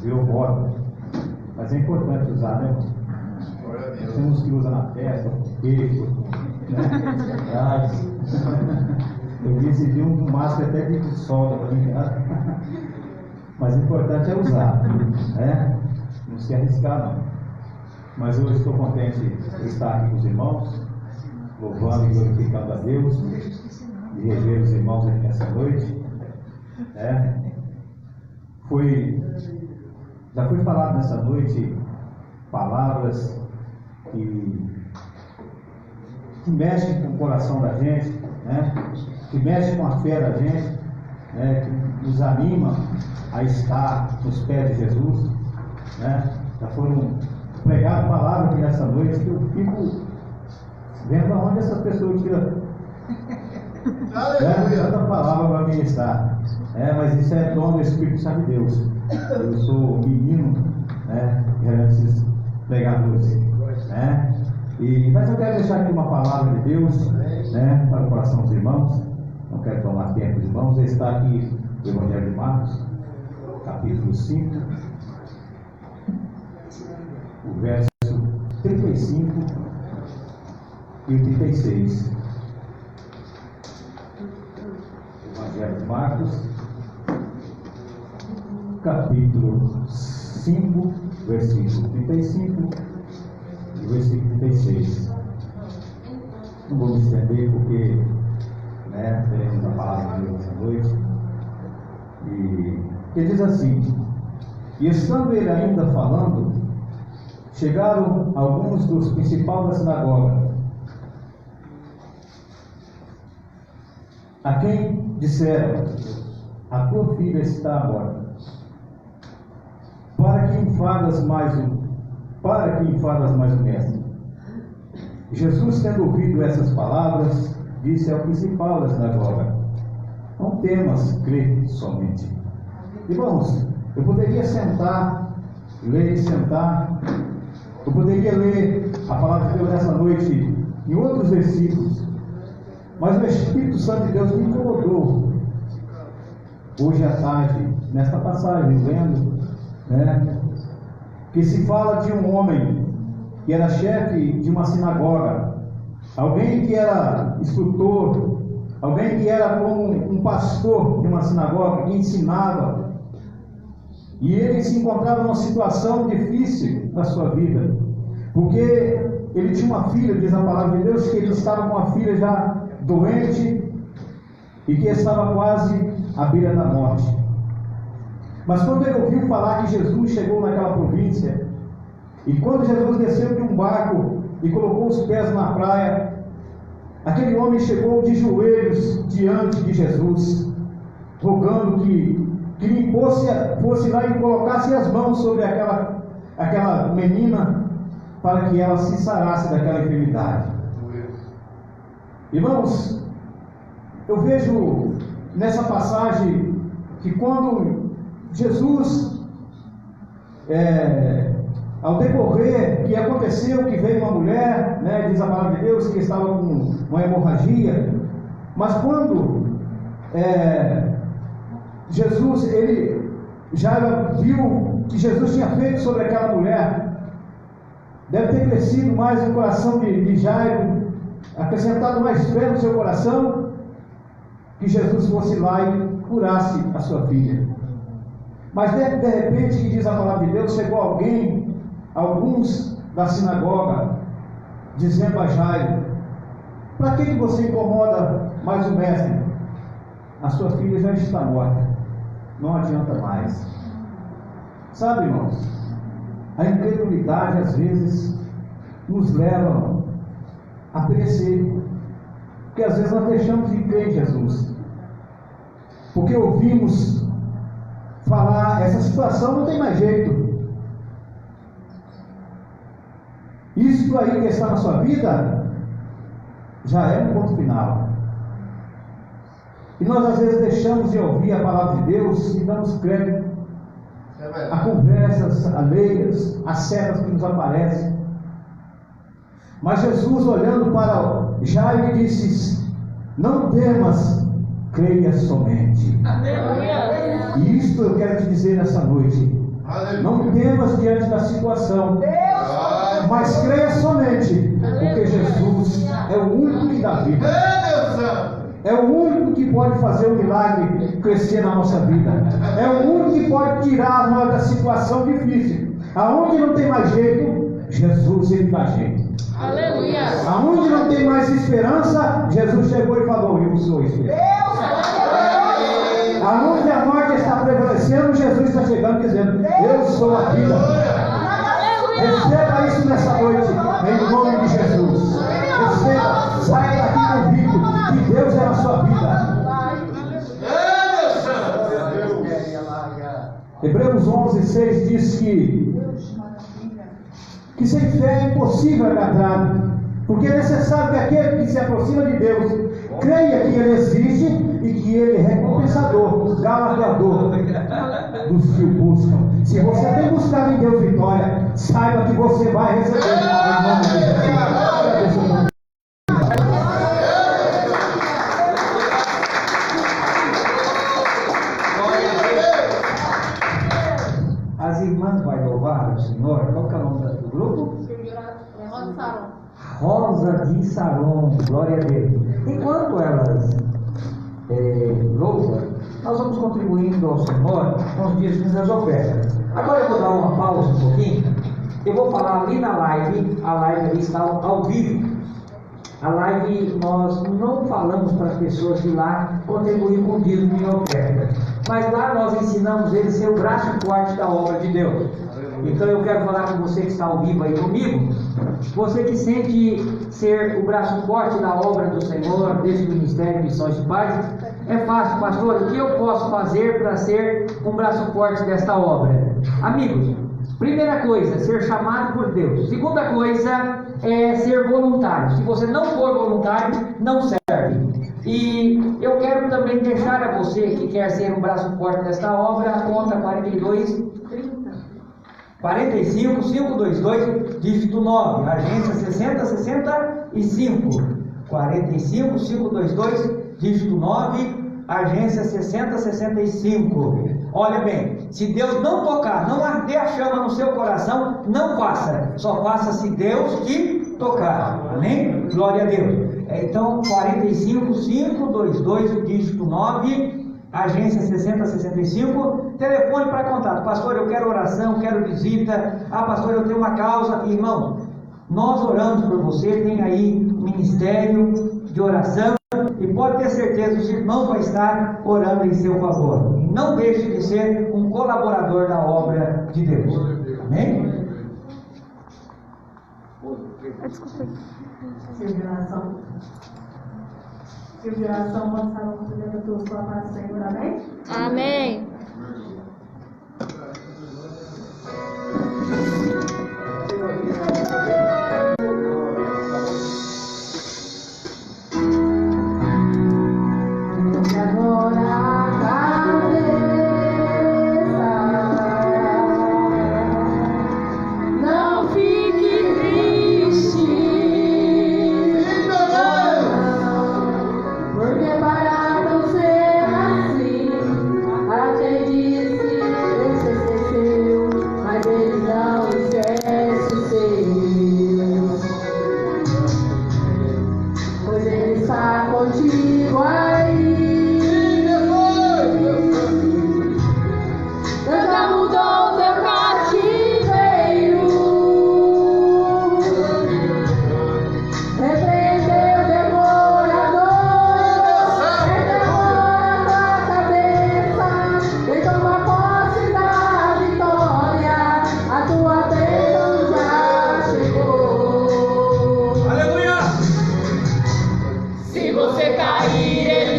virou moda. Mas é importante usar, né? Tem uns que usam na testa, no peito, né? Atrás. Eu recebi máscara até de solda para mim, né? Mas o importante é usar, né? Não se arriscar, não. Mas eu estou contente de estar aqui com os irmãos, louvando e glorificando a Deus, e rever os irmãos aqui nessa noite. Já foi falado nessa noite palavras que mexem com o coração da gente, né? Que mexem com a fé da gente, né? Que nos anima a estar nos pés de Jesus, né? Já foram pregadas palavras aqui nessa noite que eu fico vendo aonde essas pessoas tiram tanta palavra para ministrar. Mas isso é dom do Espírito Santo de Deus. Eu sou menino, né, perante esses pregadores, né? Mas eu quero deixar aqui uma palavra de Deus, né, para o coração dos irmãos. Não quero tomar tempo dos irmãos. Está aqui o Evangelho de Marcos, capítulo 5, o verso 35 e o 36. Evangelho de Marcos, capítulo 5, versículo 35 e versículo 36. Não vou me estender porque, né, teremos a palavra de Deus essa noite. E diz assim: e estando ele ainda falando, chegaram alguns dos principais da sinagoga, a quem disseram: a tua filha está morta. Para que enfadas mais o mestre? Jesus, tendo ouvido essas palavras, disse ao principal da sinagoga: não temas, crê somente. Irmãos, eu poderia sentar, eu poderia ler a palavra de Deus nessa noite em outros versículos, mas o Espírito Santo de Deus me incomodou hoje à tarde, nesta passagem, lendo, né, que se fala de um homem que era chefe de uma sinagoga, alguém que era instrutor, alguém que era como um pastor de uma sinagoga, que ensinava, e ele se encontrava numa situação difícil na sua vida, porque ele tinha uma filha, diz a palavra de Deus, que ele estava com uma filha já doente e que estava quase à beira da morte. Mas quando ele ouviu falar que Jesus chegou naquela província, e quando Jesus desceu de um barco e colocou os pés na praia, aquele homem chegou de joelhos diante de Jesus, rogando que lhe fosse lá e colocasse as mãos sobre aquela menina, para que ela se sarasse daquela enfermidade. Irmãos, eu vejo nessa passagem que quando Jesus, ao decorrer que aconteceu, que veio uma mulher, né, diz a palavra de Deus, que estava com uma hemorragia, mas quando Jesus, ele já viu que Jesus tinha feito sobre aquela mulher, deve ter crescido mais o coração de Jairo, acrescentado mais fé no seu coração, que Jesus fosse lá e curasse a sua filha. Mas de repente, diz a palavra de Deus, chegou alguns da sinagoga, dizendo a Jairo: para que você incomoda mais o mestre? A sua filha já está morta, não adianta mais. Sabe, irmãos, a incredulidade às vezes nos leva a perecer, porque às vezes nós deixamos de crer em Jesus, porque ouvimos falar: essa situação não tem mais jeito, isso aí que está na sua vida já é um ponto final. E nós às vezes deixamos de ouvir a palavra de Deus e damos crédito a conversas alheias, a setas que nos aparecem. Mas Jesus, olhando para Jairo, disse: Não temas, creia somente. Aleluia. E isto eu quero te dizer nessa noite. Não temas diante da situação, mas creia somente, porque Jesus é o único que dá vida. É o único que pode fazer o milagre crescer na nossa vida. É o único que pode tirar nós da situação difícil. Aonde não tem mais jeito, Jesus ele dá jeito. Aleluia. Aonde não tem mais esperança, Jesus chegou e falou: eu sou a esperança. Aonde a morte está prevalecendo, Jesus está chegando dizendo: eu sou a vida. Receba isso nessa noite, em nome de Jesus. Receba, saia daqui convicto que Deus é na sua vida. Hebreus 11:6 diz que sem fé é impossível agradar, porque é necessário que aquele que se aproxima de Deus creia que Ele existe e que Ele é recompensador, galardoador dos que o buscam. Se você tem buscado em Deus vitória, saiba que você vai receber em nome de Jesus. As irmãs vão louvar o Senhor. Qual que é o nome do grupo? Rosa de Saron. Glória a Deus. Enquanto elas louvam, nós vamos contribuindo ao Senhor com os dízimos das ofertas. Agora eu vou dar uma pausa um pouquinho. Eu vou falar ali na live. A live ali está ao vivo. A live nós não falamos para as pessoas de lá contribuir com dízimo e oferta, mas lá nós ensinamos eles a ser o braço forte da obra de Deus. Então eu quero falar com você que está ao vivo aí comigo, você que sente ser o braço forte da obra do Senhor, desse Ministério de Missões de Paz. É fácil, pastor, o que eu posso fazer para ser um braço forte desta obra? Amigos, primeira coisa, ser chamado por Deus. Segunda coisa é ser voluntário. Se você não for voluntário, não serve. E eu quero também deixar a você que quer ser um braço forte desta obra a conta 45 522 dígito 9, agência 6065. 45 522 dígito 9, agência 6065. Olha bem, se Deus não tocar, não arder a chama no seu coração, não faça. Só faça se Deus te tocar. Amém? Glória a Deus. Então, 45 522 dígito 9, agência 6065. Telefone para contato. Pastor, eu quero oração, quero visita. Ah, pastor, eu tenho uma causa. Irmão, nós oramos por você. Tem aí ministério de oração. E pode ter certeza, os irmãos vão estar orando em seu favor. E não deixe de ser um colaborador da obra de Deus. Amém? Revelação. Revelação, passaram por dentro da tua paz, Senhor. Amém? Amém. Se você cair,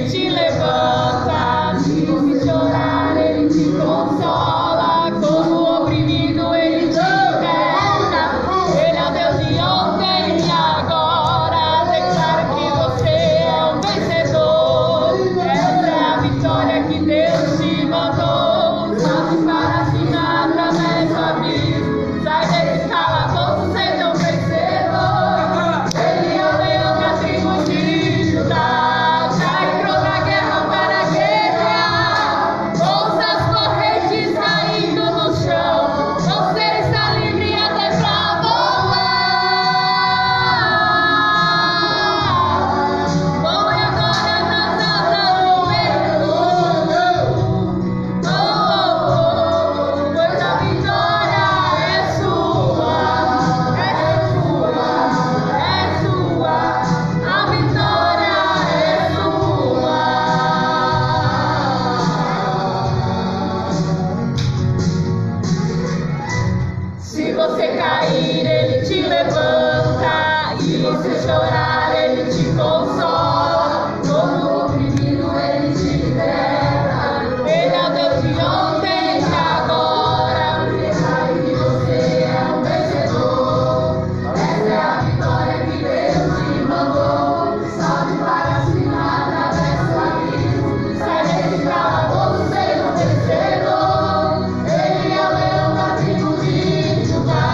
chorar, Ele te consola. Todo oprimido, Ele te liberta. Ele é o Deus de ontem e de agora. Ele sabe que você é um vencedor. Essa é a vitória que Deus te mandou. Salve para cima, atravessa o abismo. Sai desse calabouço, seja um vencedor. Ele é o leão da tribo de Judá.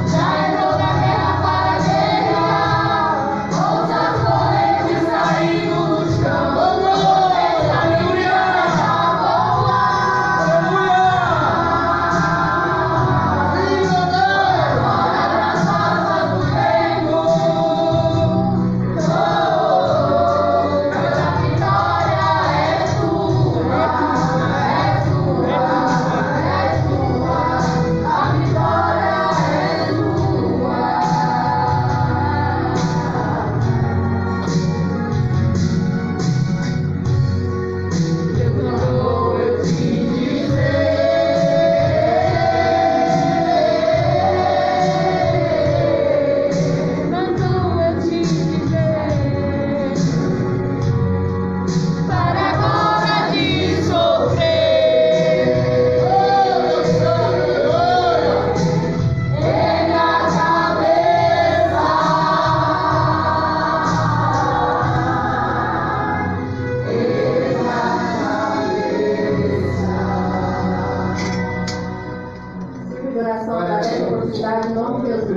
Já entrou na guerra para guerrear. Ouça as correntes saindo no chão. Essa linha já voar. Fora das asas do vento. Toda vitória é sua. É sua. É sua. A vitória é sua. Quando eu te dizer, quando eu te dizer, para agora de sofrer, erga a cabeça, Sempre de oração, tarefa, publicidade, em nome de Jesus.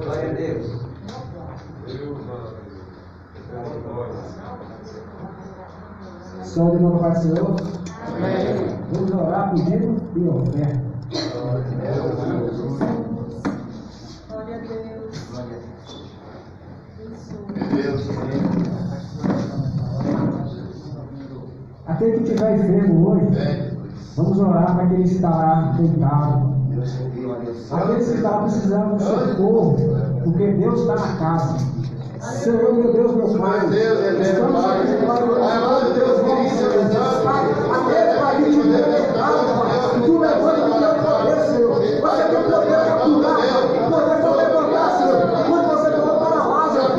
Glória a Deus. Só de novo para o Senhor. Vamos orar pedindo e oferta. Glória a Deus. Aquele que estiver enfermo hoje, vamos orar para que ele estará deitado. Aquele que está precisando de socorro, porque Deus está na casa. Senhor, meu Deus, meu Pai, estamos aqui para orar, Deus, vamos Pai, aquele para que te deu pecado, Pai, tu levanta o teu poder, Senhor. Você tem poder para curar, poder para levantar, Senhor. Quando você falou para Lázaro,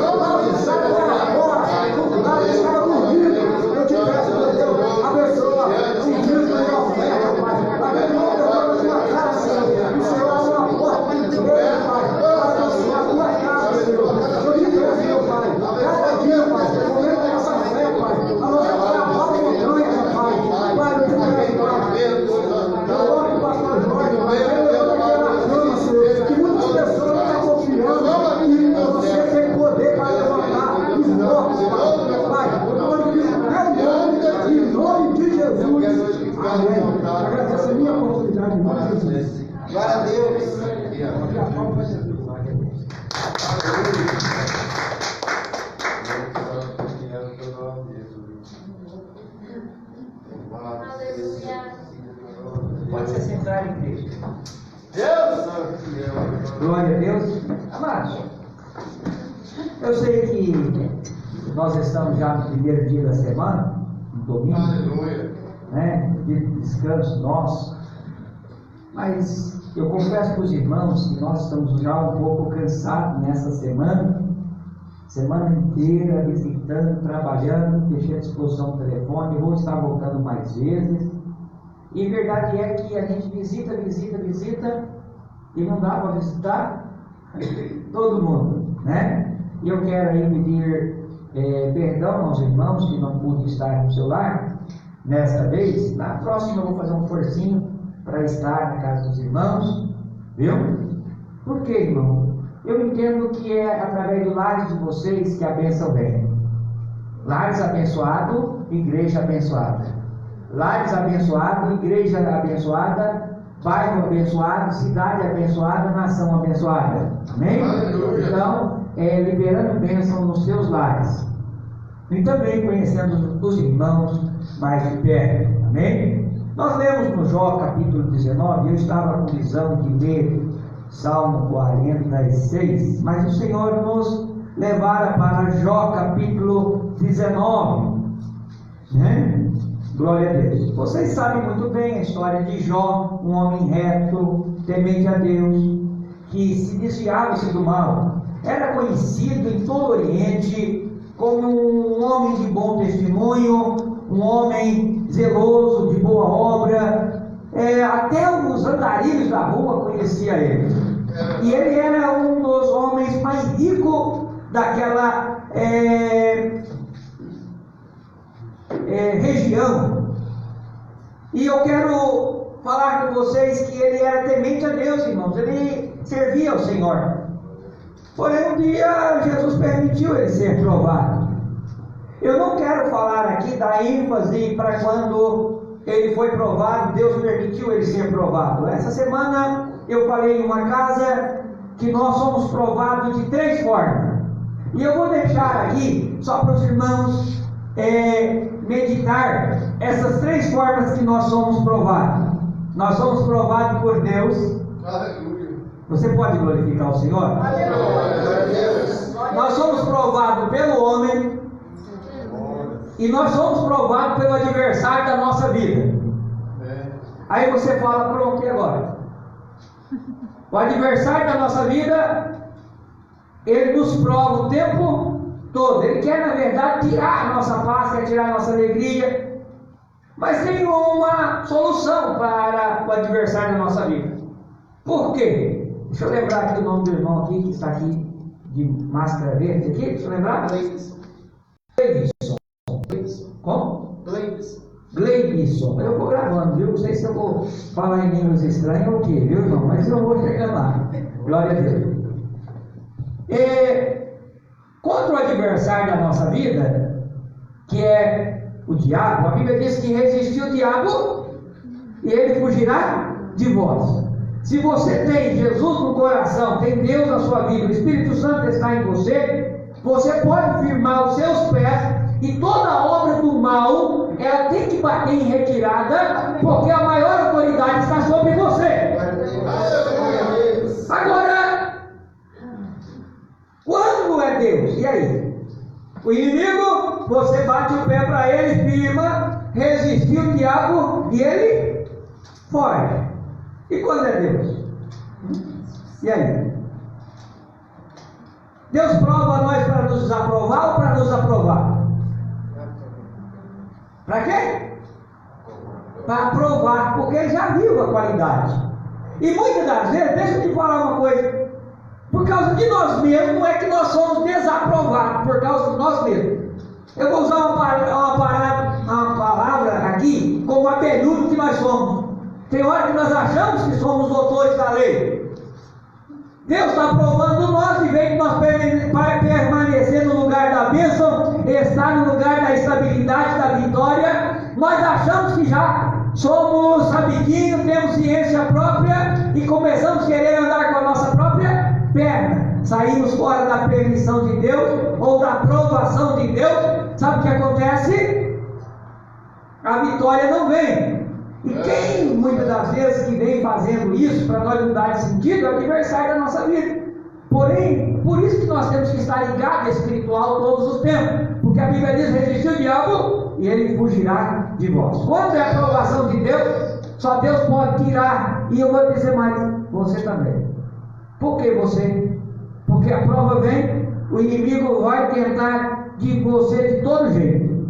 sai para fora, Lázaro estava dormindo. Eu te peço, meu Deus, abençoa o filho da minha oferta, Pai. Abençoa a tua casa, Senhor. O Senhor abre uma porta de Deus, Pai, para abençoar a tua casa, Senhor. Eu te peço, meu Pai, cada dia, Pai, aumenta a nossa fé, Pai. A nossa fé abala montanhas, Pai. Pai, eu te peço, Pai. Eu oro para o pastor Jorge, Pai. Eu oro na cama, Senhor, que muitas pessoas não estão confiando e você tem poder para levantar os mortos, Pai. Pai, eu oro em nome de Jesus. Amém. Agradeço a minha oportunidade, em nome de Jesus. Glória a Deus. Pode se sentar em Cristo. Glória a Deus. Amados, eu sei que nós estamos já no primeiro dia da semana, no domingo, né? Dia de descanso nosso. Mas eu confesso para os irmãos que nós estamos já um pouco cansados nessa semana inteira visitando, trabalhando, deixei à disposição o telefone, vou estar voltando mais vezes. E verdade é que a gente visita e não dá para visitar todo mundo, né? E eu quero aí pedir perdão aos irmãos que não pude estar no seu lar nesta vez. Na próxima eu vou fazer um forcinho para estar na casa dos irmãos, viu? Por quê, irmão? Eu entendo que é através do lar de vocês que a bênção vem. Lares abençoado, igreja abençoada. Lares abençoado, igreja abençoada, bairro abençoado, cidade abençoada, nação abençoada. Amém? Então, liberando bênção nos seus lares. E também conhecendo os irmãos mais de perto. Amém? Nós lemos no Jó capítulo 19, eu estava com visão de ler Salmo 46, mas o Senhor nos levara para Jó capítulo 19, né? Glória a Deus. Vocês sabem muito bem a história de Jó, um homem reto, temente a Deus, que se desviava-se do mal. Era conhecido em todo o Oriente como um homem de bom testemunho, um homem zeloso, de boa obra. Até os andarilhos da rua conheciam ele. E ele era um dos homens mais ricos daquela região. E eu quero falar com vocês que ele era temente a Deus, irmãos. Ele servia ao Senhor. Porém, um dia Jesus permitiu ele ser provado. Eu não quero falar aqui da ênfase para quando ele foi provado, Deus permitiu ele ser provado. Essa semana eu falei em uma casa que nós somos provados de 3 formas. E eu vou deixar aqui, só para os irmãos meditar, essas 3 formas que nós somos provados. Nós somos provados por Deus. Aleluia. Você pode glorificar o Senhor? Aleluia. Nós somos provados pelo homem. E nós somos provados pelo adversário da nossa vida. Aí você fala, pronto, e agora? O adversário da nossa vida, ele nos prova o tempo todo. Ele quer, na verdade, tirar a nossa paz, quer tirar a nossa alegria. Mas tem uma solução para o adversário da nossa vida. Por quê? Deixa eu lembrar aqui o nome do irmão aqui, que está aqui de máscara verde aqui. Deixa eu lembrar. Gleibson. Como? Gleibson. Eu vou gravando, viu? Não sei se eu vou falar em línguas estranhas ou o quê, viu, irmão? Mas eu vou chegar lá. Glória a Deus. Contra o adversário da nossa vida, que é o diabo, a Bíblia diz que resistir o diabo e ele fugirá de vós. Se você tem Jesus no coração, tem Deus na sua vida, o Espírito Santo está em você, você pode firmar os seus pés e toda obra do mal, ela tem que bater em retirada, porque a maior autoridade está sobre você. Agora, quando é Deus? E aí? O inimigo, você bate o pé para ele, firma, resistir o diabo e ele foge. E quando é Deus? E aí? Deus prova nós para nos desaprovar ou para nos aprovar? Para quê? Para provar, porque ele já viu a qualidade. E muitas das vezes, deixa eu te falar uma coisa, por causa de nós mesmos, não é que nós somos desaprovados, por causa de nós mesmos. Eu vou usar uma palavra aqui, como abelhudo que nós somos. Tem hora que nós achamos que somos doutores da lei. Deus está provando nós, e vem que nós permanecer no lugar da bênção, estar no lugar da estabilidade, da vitória. Nós achamos que já somos sabidinhos, temos ciência própria e começamos a querer andar com a nossa própria perna. Saímos fora da permissão de Deus ou da aprovação de Deus. Sabe o que acontece? A vitória não vem. E quem muitas das vezes que vem fazendo isso para nós mudar de sentido é o adversário da nossa vida. Porém, por isso que nós temos que estar ligados espiritual todos os tempos, porque a Bíblia diz: resistir o diabo e ele fugirá de vós. Quando é a aprovação de Deus, só Deus pode tirar. E eu vou dizer mais, você também. Por que você? Porque a prova vem, o inimigo vai tentar de você de todo jeito.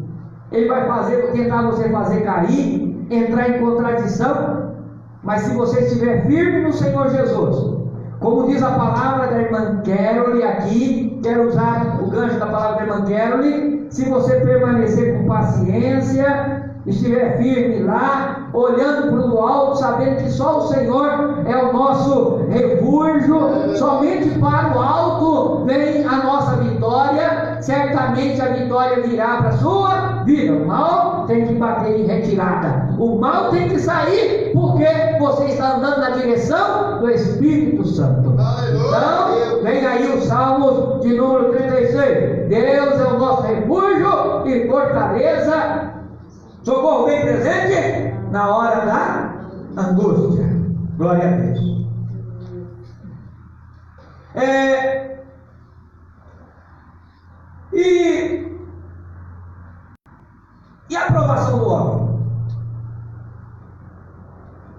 Ele vai tentar você fazer cair, entrar em contradição. Mas se você estiver firme no Senhor Jesus, como diz a palavra da irmã Carole aqui, quero usar o gancho da palavra da irmã Carole, se você permanecer com paciência, estiver firme lá, olhando para o alto, sabendo que só o Senhor é o nosso refúgio, somente para o alto vem a nossa vitória, certamente a vitória virá para a sua vida. O mal tem que bater em retirada, o mal tem que sair, porque você está andando na direção do Espírito Santo. Então, vem aí o Salmos de número 36, Deus é o nosso refúgio e fortaleza, socorro bem presente na hora da angústia. Glória a Deus. E a aprovação do homem?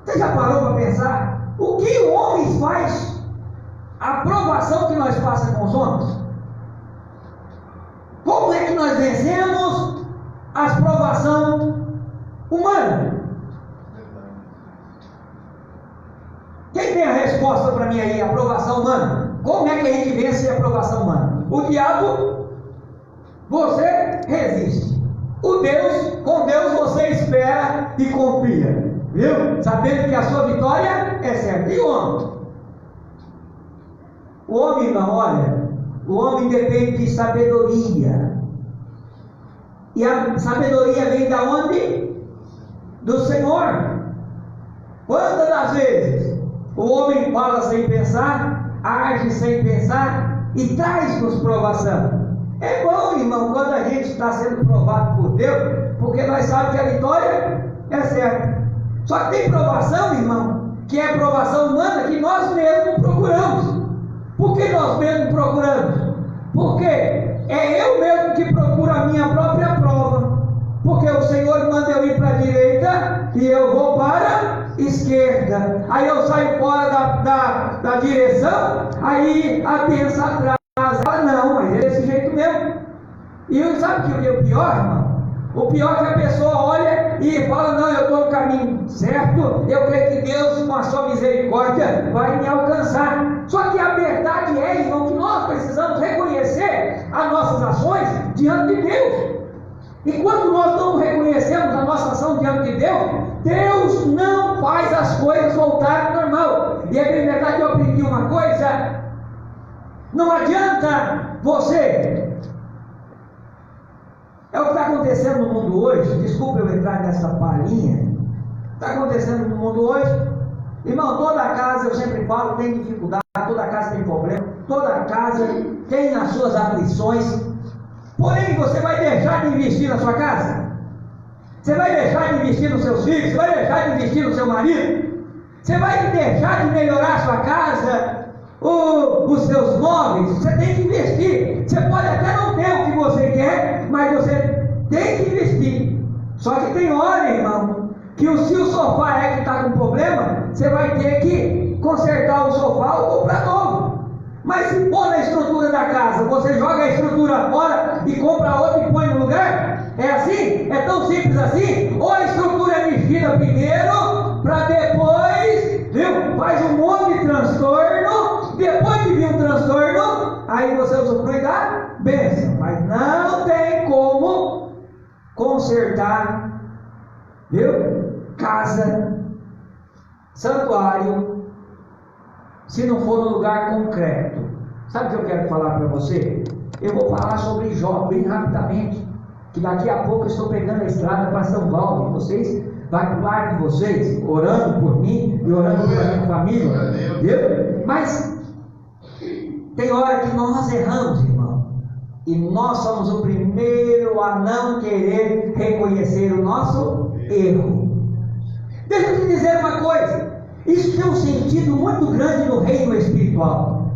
Você já parou para pensar? O que o homem faz? A provação que nós passamos com os homens? Como é que nós vencemos a provação humana? Quem tem a resposta para mim aí? A provação humana. Como é que a gente vence a provação humana? O diabo, você resiste. Com Deus você espera e confia. Viu? Sabendo que a sua vitória é certa. E o homem? O homem, não, olha, o homem depende de sabedoria. E a sabedoria vem da onde? Do Senhor. Quantas das vezes o homem fala sem pensar, age sem pensar e traz-nos provação? É bom, irmão, quando a gente está sendo provado por Deus, porque nós sabemos que a vitória é certa. Só que tem provação, irmão, que é provação humana que nós mesmos procuramos. Por que nós mesmos procuramos? Porque é eu mesmo que procuro a minha própria prova. Porque o Senhor manda eu ir para a direita e eu vou para a esquerda. Aí eu saio fora da direção, aí a pensa atrás. Não, mas é desse jeito mesmo. E sabe o que é o pior, irmão? O pior é que a pessoa olha e fala: não, eu estou no caminho certo, eu creio que Deus, com a sua misericórdia, vai me alcançar. Só que a verdade é, irmão, que nós precisamos reconhecer as nossas ações diante de Deus. E quando nós não reconhecemos a nossa ação diante de Deus, Deus não faz as coisas voltarem ao normal. E é bem verdade, eu aprendi uma coisa: não adianta você. É o que está acontecendo no mundo hoje. Desculpa eu entrar nessa palhinha. Está acontecendo no mundo hoje. Irmão, toda casa, eu sempre falo, tem dificuldade, toda casa tem problema, toda casa tem as suas aflições. Porém, você vai deixar de investir na sua casa? Você vai deixar de investir nos seus filhos? Você vai deixar de investir no seu marido? Você vai deixar de melhorar a sua casa? Os seus móveis? Você tem que investir. Você pode até não ter o que você quer, mas você tem que investir. Só que tem hora, irmão, que se o sofá é que está com problema, você vai ter que consertar o sofá ou comprar novo. Mas se pôr na estrutura da casa, você joga a estrutura fora e compra outra e põe no lugar? É assim? É tão simples assim? Ou a estrutura é mexida primeiro, para depois, viu? Faz um monte de transtorno, depois de vir um transtorno, aí você usufrui da bênção. Mas não tem como consertar, viu? Casa, santuário, se não for no lugar concreto. Sabe o que eu quero falar para você? Eu vou falar sobre Jó bem rapidamente, que daqui a pouco eu estou pegando a estrada para São Paulo, e vocês vai para o lar de vocês, orando por mim e orando pela minha família, viu? Mas tem hora que nós erramos, irmão, e nós somos o primeiro a não querer reconhecer o nosso erro. Deixa eu te dizer uma coisa, isso tem um sentido muito grande no reino espiritual.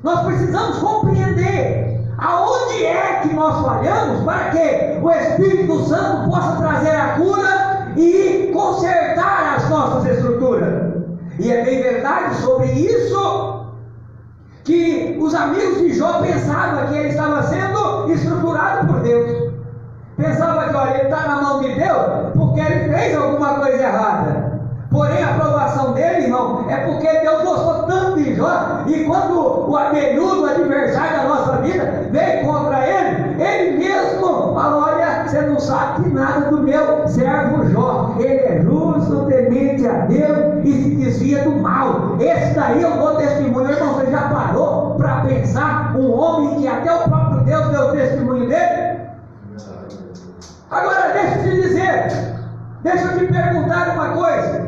Nós precisamos compreender aonde é que nós falhamos, para que o Espírito Santo possa trazer a cura e consertar as nossas estruturas. E é bem verdade sobre isso que os amigos de Jó pensavam que ele estava sendo estruturado por Deus. Pensava que, olha, ele está na mão de Deus porque ele fez alguma coisa errada. Porém, a aprovação dele, irmão, é porque Deus gostou tanto de Jó, e quando o abelhudo, o adversário da nossa vida, veio contra ele, ele mesmo falou: olha, você não sabe de nada do meu servo Jó, ele é justo, temente a Deus e se desvia do mal. Esse daí eu dou testemunho. Irmão, você já parou para pensar um homem que até o próprio Deus deu testemunho dele? Agora deixa eu te dizer, deixa eu te perguntar uma coisa.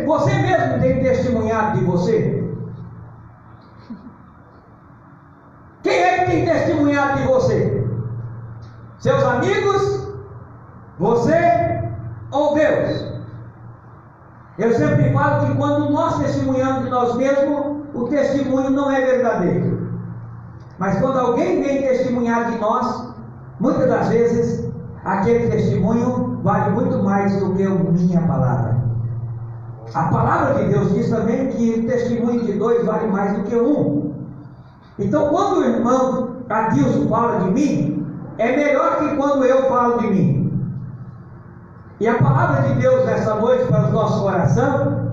Você mesmo tem testemunhado de você? Quem é que tem testemunhado de você? Seus amigos? Você ou Deus? Eu sempre falo que quando nós testemunhamos de nós mesmos, o testemunho não é verdadeiro. Mas quando alguém vem testemunhar de nós, muitas das vezes aquele testemunho vale muito mais do que a minha palavra. A palavra de Deus diz também que o testemunho de 2 vale mais do que 1. Então, quando o irmão Adilson fala de mim, é melhor que quando eu falo de mim. E a palavra de Deus nessa noite para o nosso coração,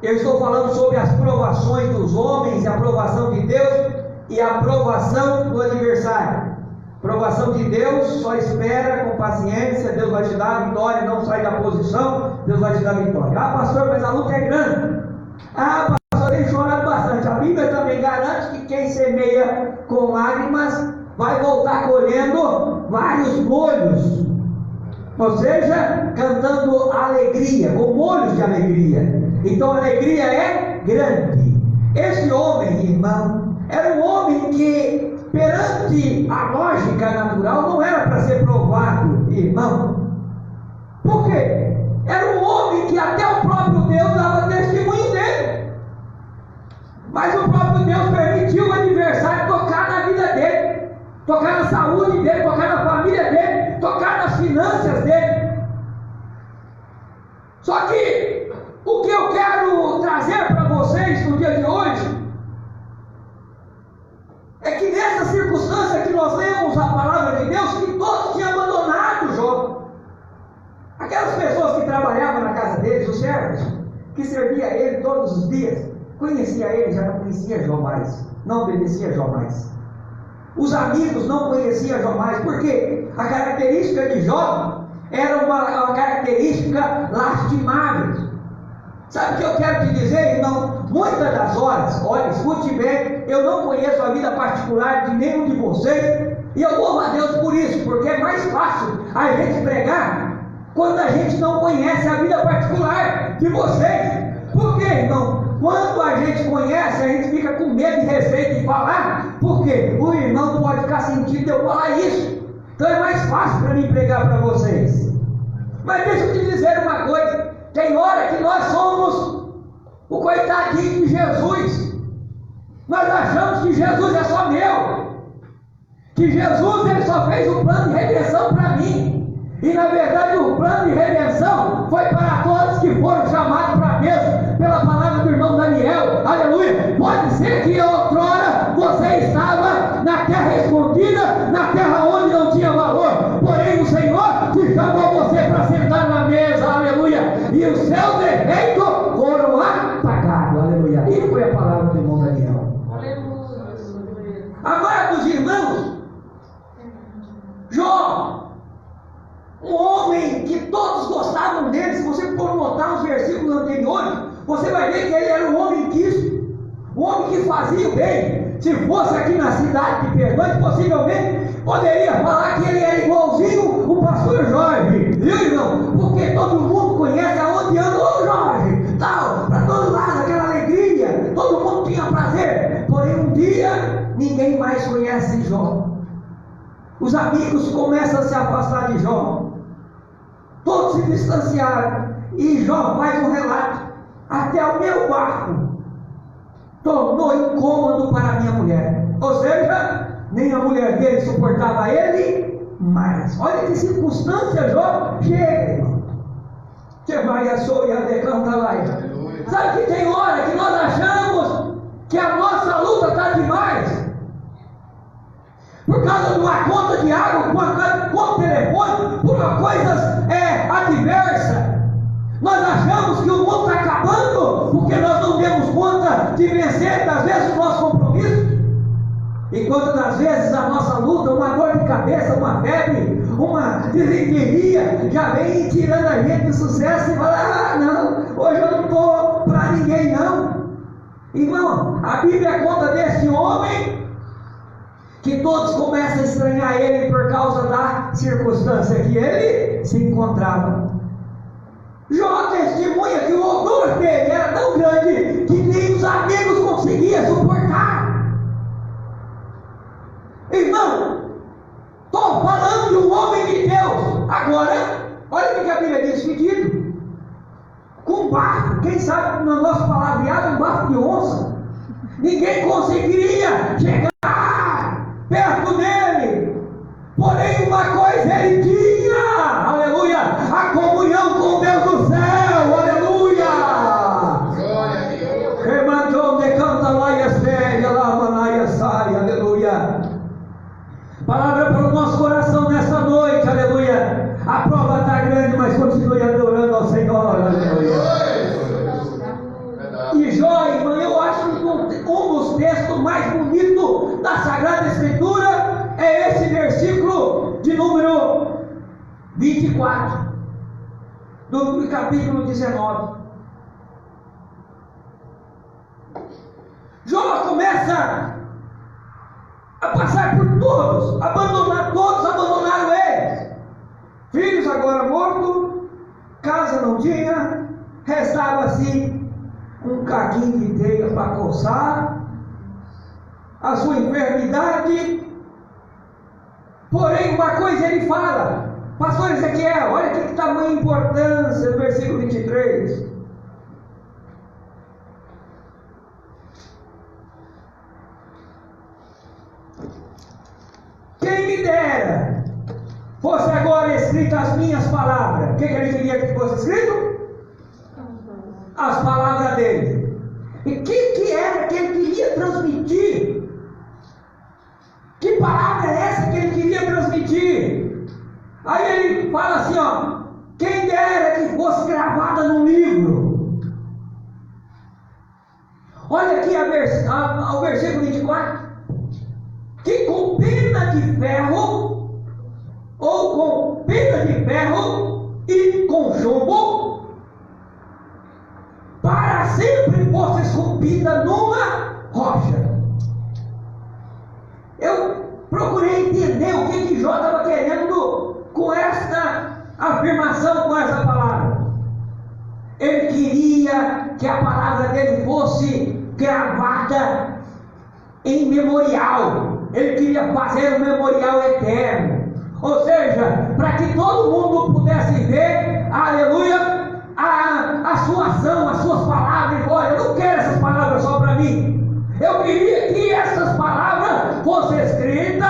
eu estou falando sobre as provações dos homens, a aprovação de Deus e a aprovação do adversário. Provação de Deus, só espera com paciência, Deus vai te dar a vitória, não sai da posição, Deus vai te dar a vitória. Ah, pastor, mas a luta é grande. Ah, pastor, tem chorado bastante. A Bíblia também garante que quem semeia com lágrimas vai voltar colhendo vários molhos. Ou seja, cantando alegria, com molhos de alegria. Então a alegria é grande. Esse homem, irmão, era um homem que, perante a lógica natural, não era para ser provado, irmão. Por quê? Era um homem que até o próprio Deus dava testemunho dele. Mas o próprio Deus permitiu o adversário tocar na vida dele, tocar na saúde dele, tocar na família dele, tocar nas finanças dele. Só que o que eu quero trazer para vocês no dia de hoje é que nessa circunstância que nós lemos a palavra de Deus, que todos tinham abandonado Jó. Aquelas pessoas que trabalhavam na casa deles, os servos, que servia a ele todos os dias, conhecia ele, já não conhecia Jó mais, não obedecia Jó mais. Os amigos não conheciam Jó mais, porque a característica de Jó era uma característica lastimável. Sabe o que eu quero te dizer, irmão? Muitas das horas, olha, escute bem, eu não conheço a vida particular de nenhum de vocês, e eu louvo a Deus por isso, porque é mais fácil a gente pregar quando a gente não conhece a vida particular de vocês. Por quê, irmão? Quando a gente conhece, a gente fica com medo e receio de falar, porque o irmão pode ficar sentindo eu falar isso. Então é mais fácil para mim pregar para vocês. Mas deixa eu te dizer uma coisa. Tem hora que nós somos o coitadinho de Jesus. Nós achamos que Jesus é só meu, que Jesus ele só fez o plano de redenção para mim. E na verdade o plano de redenção foi para todos que foram chamados para a mesa pela palavra do irmão Daniel. Aleluia! Pode ser que outrora você estava na terra escondida, na terra onde não tinha valor, porém o Senhor te chamou você para sentar na mesa. Aleluia! E os seus defeitos foram apagados. Aleluia! E foi a palavra do irmão Daniel. Aleluia! Amados irmãos, Jó, um homem que todos gostavam dele. Se você for notar os versículos anteriores, você vai ver que ele era um homem quisto, um homem que fazia o bem. Se fosse aqui na cidade de Perdões, possivelmente poderia falar que ele era igualzinho o pastor Jorge, viu, irmão? Porque todo mundo conhece aonde anda o Jorge, tal, para todo lado, aquela alegria, todo mundo tinha prazer. Porém, um dia, ninguém mais conhece Jó. Os amigos começam a se afastar de Jó. Todos se distanciaram. E Jó faz um relato. Até o meu barco tornou incômodo para a minha mulher. Ou seja, nem a mulher dele suportava ele mais. Olha que circunstância Jó chega, irmão. Sabe que tem hora que nós achamos que a nossa luta está demais. Por causa de uma conta de água, por uma conta de telefone, por uma coisa adversa. Nós achamos que o mundo está acabando porque nós não demos conta de vencer, às vezes, o nosso compromisso. Enquanto, às vezes, a nossa luta, uma dor de cabeça, uma febre, uma desinteria, já vem tirando a gente do sucesso e fala: ah, não, hoje eu não estou para ninguém, não. Irmão, a Bíblia conta desse homem que todos começam a estranhar ele por causa da circunstância que ele se encontrava. Jó testemunha que o orgulho dele era tão grande que nem os amigos conseguiam suportar. Irmão, estou falando de um homem de Deus. Agora, olha o que a Bíblia diz: fedido, com barco. Quem sabe no nosso palavreado, um barco de onça. Ninguém conseguiria chegar perto dele, Porém, uma coisa ele tinha, aleluia, a comunhão com Deus do céu, aleluia. Remandou de canta lá e assédia, lá manaia sai, aleluia. Palavra para o nosso coração nessa noite, aleluia. A prova está grande, mas continue adorando ao Senhor, aleluia. E Jó, irmão, eu acho que um dos textos mais bonitos da Sagrada Escritura é esse versículo de número 24, do capítulo 19. Jó começa a passar por todos, abandonaram ele. Filhos agora mortos, casa não tinha, restava assim um caquinho de teia para coçar, a sua enfermidade. Porém, uma coisa ele fala, pastor Ezequiel, olha que tamanha importância do versículo 23. Quem me dera fosse agora escritas as minhas palavras. O que ele queria que fosse escrito? As palavras dele. E o que era que ele queria transmitir? Que palavra é essa que ele queria transmitir? Aí ele fala assim, ó, quem dera que fosse gravada num livro. Olha aqui o versículo 24. Que com pena de ferro, ou com pena de ferro e com chumbo, para sempre fosse esculpida numa rocha. Eu procurei entender o que Jó estava querendo com esta afirmação, com essa palavra. Ele queria que a palavra dele fosse gravada em memorial. Ele queria fazer um memorial eterno. Ou seja, para que todo mundo pudesse ver, aleluia, a sua ação, as suas palavras. Olha, eu não quero essas palavras só para mim. Eu queria que essas palavras fossem escritas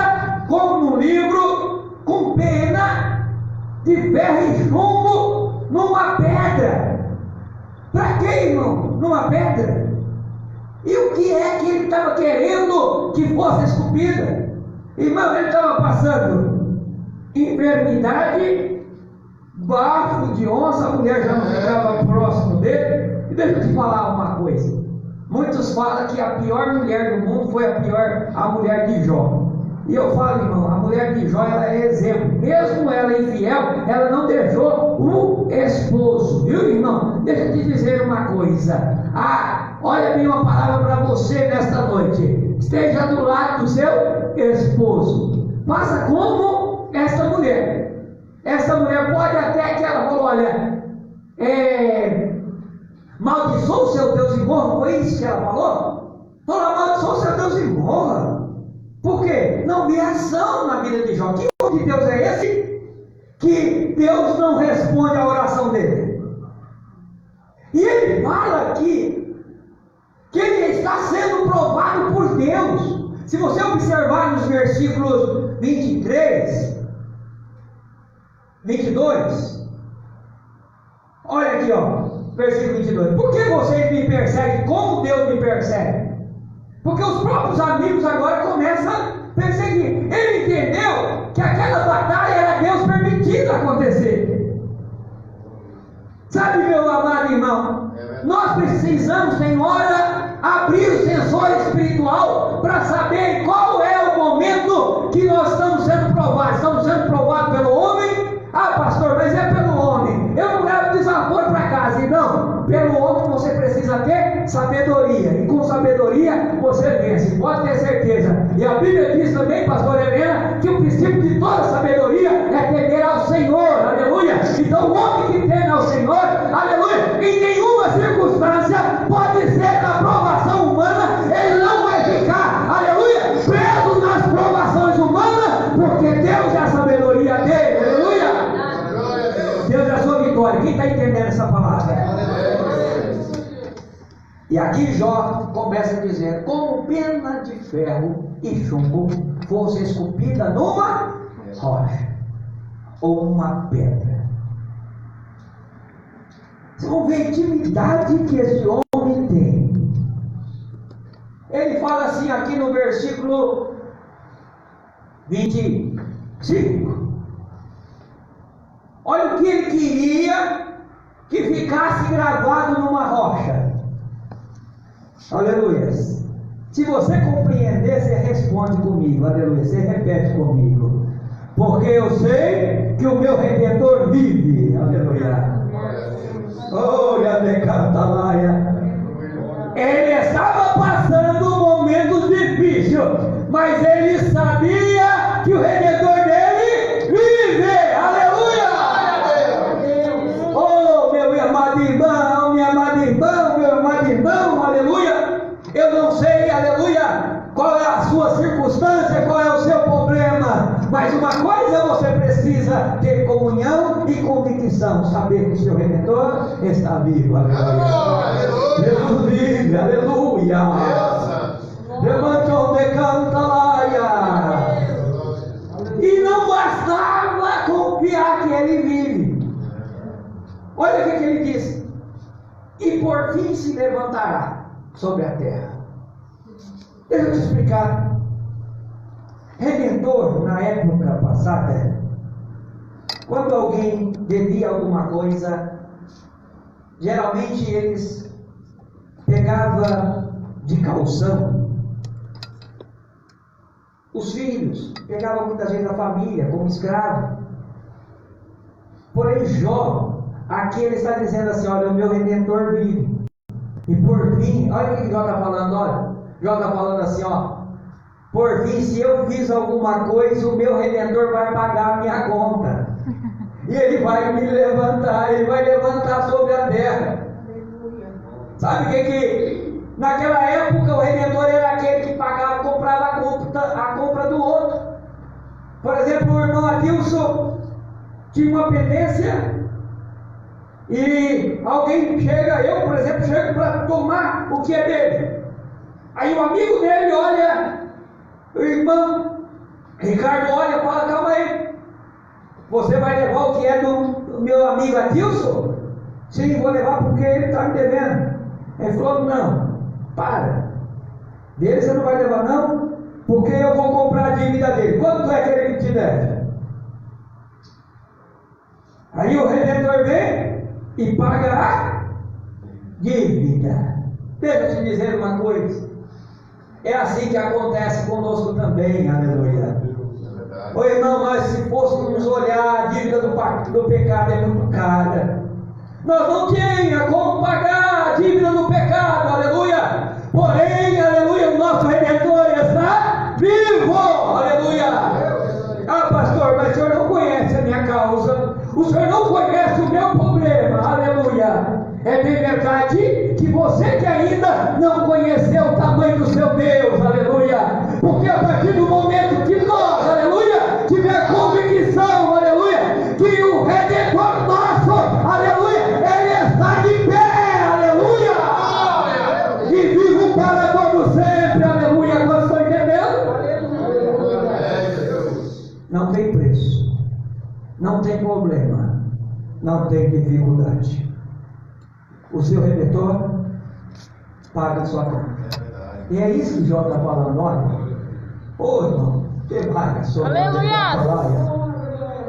como num livro, com pena de ferro e chumbo, numa pedra. Para que, irmão? Numa pedra. E o que é que ele estava querendo que fosse esculpida? Irmão, ele estava passando enfermidade, bafo de onça, a mulher já não ficava próximo dele. E deixa eu te falar uma coisa. Muitos falam que a pior mulher do mundo foi a mulher de Jó. E eu falo, irmão, a mulher de Jó, ela é exemplo. Mesmo ela infiel, ela não deixou o esposo. Viu, irmão? Deixa eu te dizer uma coisa. Olha bem uma palavra para você nesta noite. Esteja do lado do seu esposo. Faça como esta mulher. Essa mulher pode até que ela falou, olha, maldiçoa o seu Deus e morra. Foi isso que ela falou? Falou, amaldiçoa o seu Deus e morra. Por quê? Não vi ação na vida de Jó. Que tipo de Deus é esse? Que Deus não responde à oração dele. E ele fala aqui que ele está sendo provado por Deus. Se você observar nos versículos 23, 22, olha aqui, ó, versículo 22. Por que vocês me perseguem como Deus me persegue? Porque os próprios amigos agora começam a perseguir. Ele entendeu que aquela batalha era Deus permitido acontecer. Sabe, meu amado irmão, nós precisamos, tem hora, abrir o sensor espiritual para saber qual é o momento que nós estamos sendo provados. Estamos sendo provados pelo homem? Ah, pastor, mas é pelo homem. Eu não levo desaforo para casa. E não, pelo homem você precisa ter sabedoria. E com sabedoria você vence. Pode ter certeza. E a Bíblia diz também, pastor Helena, que o princípio de toda sabedoria é temer ao Senhor. Aleluia. Então o homem que teme ao Senhor, aleluia, em nenhuma circunstância pode ser na provação humana. Ele não vai ficar, aleluia, preso nas provações humanas, porque Deus é a sabedoria dele. Aleluia. Deus é a sua vitória. Quem está entendendo essa palavra? E aqui Jó começa a dizer: como pena de ferro e chumbo fosse esculpida numa rocha ou uma pedra. Vocês vão ver a intimidade que esse homem tem. Ele fala assim aqui no versículo 25. Olha o que ele queria que ficasse gravado numa rocha. Aleluia. Se você compreender, você responde comigo. Aleluia. Você repete comigo. Porque eu sei que o meu Redentor vive. Aleluia. Olha, decantalaia. Ele estava passando momentos difíceis, mas ele sabia que o Redentor dele vive. Aleluia. Oh, meu amado irmão, minha amada irmã, meu amado irmão, aleluia. Eu não sei, aleluia, qual é a sua circunstância, qual é o seu problema, mas uma coisa você precisa ter comunhão e convicção, saber que o seu Redentor está vivo. Aleluia. Jesus vive, aleluia. Levantou de cantalaia. E não bastava confiar que ele vive. Olha o que ele diz: e por fim se levantará sobre a terra. Deixa eu te explicar. Redentor, na época passada, quando alguém devia alguma coisa, geralmente eles pegavam de calção os filhos, pegavam muitas vezes a família como escravo. Porém, Jó, aqui ele está dizendo assim: olha, o meu Redentor vive. E por fim, olha o que Jó está falando, olha. Jó está falando assim, ó: por fim, se eu fiz alguma coisa, o meu Redentor vai pagar a minha conta. E ele vai me levantar, ele vai levantar sobre a terra. Sabe o que naquela época o Redentor era aquele que pagava, comprava a compra do outro. Por exemplo, o irmão Adilson tinha uma pendência e alguém chega, eu por exemplo, chego para tomar o que é dele. Aí o amigo dele olha, o irmão Ricardo olha e fala: calma aí, você vai levar o que é do meu amigo Adilson? Sim, vou levar porque ele está me devendo. Ele falou: não, para, dele você não vai levar não, porque eu vou comprar a dívida dele. Quanto é que ele te deve? Aí o Redentor vem e paga a dívida. Deixa eu te dizer uma coisa, é assim que acontece conosco também, aleluia. Ô irmão, nós se fôssemos olhar, a dívida do pecado é muito cara. Nós não tínhamos como pagar a dívida do pecado, aleluia. Porém, aleluia, o nosso Redentor está vivo, aleluia. Ah, pastor, mas o senhor não conhece a minha causa, o senhor não conhece o meu problema, aleluia. É bem verdade que você que ainda não conheceu o tamanho do seu Deus, aleluia. Porque a partir do momento que nós, aleluia, tiver convicção, aleluia, que o Redentor nosso, aleluia, ele está de pé, aleluia, e vivo para todo sempre, aleluia. Quando estou entendendo? Não tem preço, não tem problema, não tem dificuldade. O seu Redentor paga a sua conta. E é isso que Jó está falando, olha. Ô irmão, que paga sobre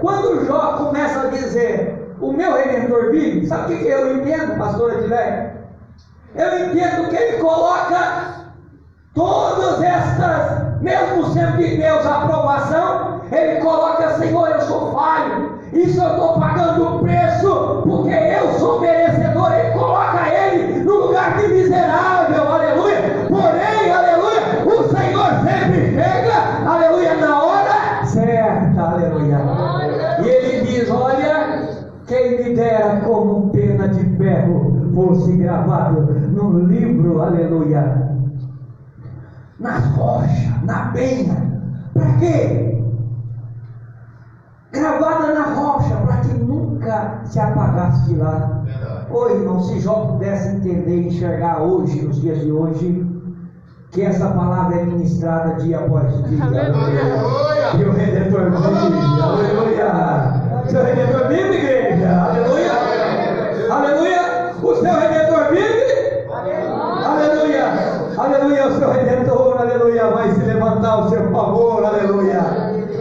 quando Jó começa a dizer: o meu Redentor vive, sabe o que eu entendo, pastor Edilé? Eu entendo que ele coloca todas estas, mesmo sendo de Deus a aprovação, ele coloca: Senhor, eu sou falho, isso eu estou pagando o preço, porque eu sou merecedor. Ele coloca ele no lugar de miserável, aleluia. Porém, aleluia, o Senhor sempre chega, aleluia, na hora certa, aleluia. E ele diz: olha, quem me dera como pena de ferro fosse gravado no livro, aleluia, nas rochas, na penha. Para quê? Gravada na rocha, para que nunca se apagasse de lá. Ô irmão, se Jó pudesse entender e enxergar hoje, nos dias de hoje, que essa palavra é ministrada dia após dia. Aleluia. E o Redentor vive. Aleluia. Seu Redentor vive, igreja. Aleluia. Aleluia. O seu Redentor vive. Aleluia. Aleluia. O seu Redentor, aleluia, vai se levantar ao seu favor. Aleluia.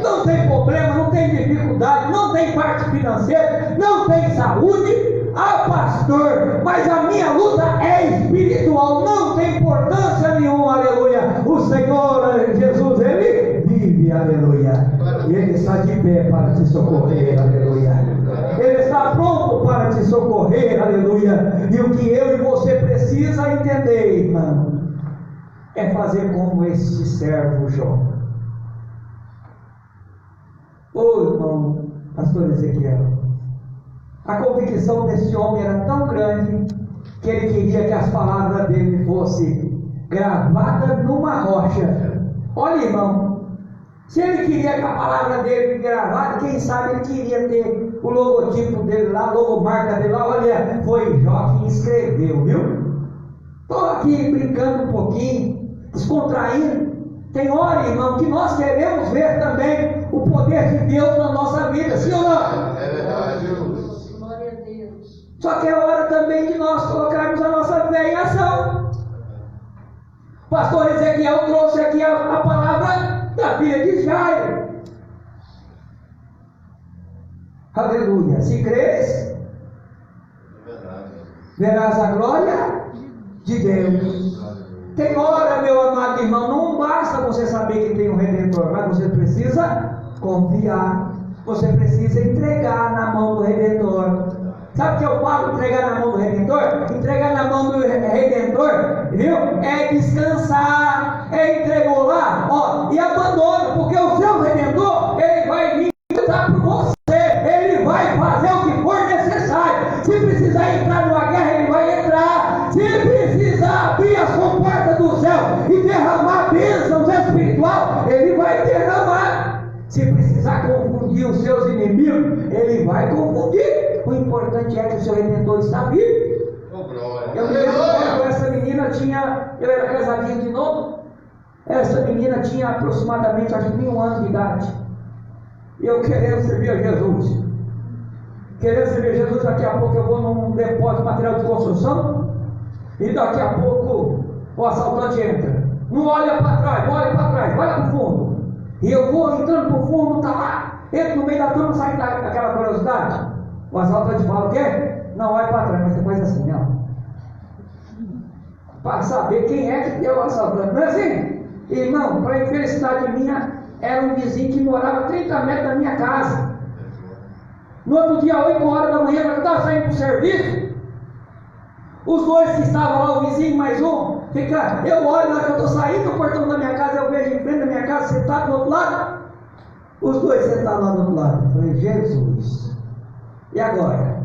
Não tem problema, não tem dificuldade, não tem parte financeira, não tem saúde. Ah, pastor, mas a minha luta é espiritual, não tem importância nenhuma, aleluia. O Senhor Jesus, Ele vive, aleluia. E Ele está de pé para te socorrer, aleluia. Ele está pronto para te socorrer, aleluia. E o que eu e você precisa entender, irmão, é fazer como este servo Jó. Ô irmão, pastor Ezequiel, a convicção desse homem era tão grande que ele queria que as palavras dele fossem gravadas numa rocha. Olha, irmão, se ele queria que a palavra dele gravada, quem sabe ele queria ter o logotipo dele lá, a logomarca dele lá. Olha, foi Jó que escreveu, viu? Estou aqui brincando um pouquinho, descontraindo. Tem hora, irmão, que nós queremos ver também o poder de Deus na nossa vida, sim ou não? É verdade. Só que é hora também de nós colocarmos a nossa fé em ação. O pastor Ezequiel trouxe aqui a palavra da filha de Jairo. Aleluia. Se crês, verás a glória de Deus. Tem hora, meu amado irmão, não basta você saber que tem um Redentor, mas você precisa confiar. Você precisa entregar na mão do Redentor. Sabe o que eu falo, entregar na mão do Redentor? Entregar na mão do Redentor, viu? É descansar, é entregou lá, ó, e abandono, porque o seu Redentor, ele vai vir lutar por você, ele vai fazer o que for necessário. Se precisar entrar numa guerra, ele vai entrar. Se precisar abrir as comportas do céu e derramar bênçãos espiritual, ele vai derramar. Se precisar confundir os seus inimigos, ele vai confundir. O importante é que o seu Redentor está vivo. Eu me lembro quando essa menina tinha, eu era casadinho de novo, essa menina tinha aproximadamente, acho que 1 ano de idade. E eu querendo servir a Jesus. Querendo servir a Jesus, daqui a pouco eu vou num depósito de material de construção, e daqui a pouco o assaltante entra. Não olha para trás, não olha para trás, olha para o fundo. E eu vou entrando para o fundo, está lá, entro no meio da turma, sai daquela curiosidade. O assaltante fala o quê? Não olha para trás, mas você faz assim, não. Para saber quem é que deu o assaltante. Não é assim? Irmão, para infelicidade minha, era um vizinho que morava a 30 metros da minha casa. No outro dia, 8 horas da manhã, eu estava saindo para o serviço. Os dois que estavam lá, o vizinho mais um, fica, eu olho lá que eu estou saindo do portão da minha casa, eu vejo em frente da minha casa, sentado do outro lado. Os dois sentados lá do outro lado. Eu falei, Jesus. E agora?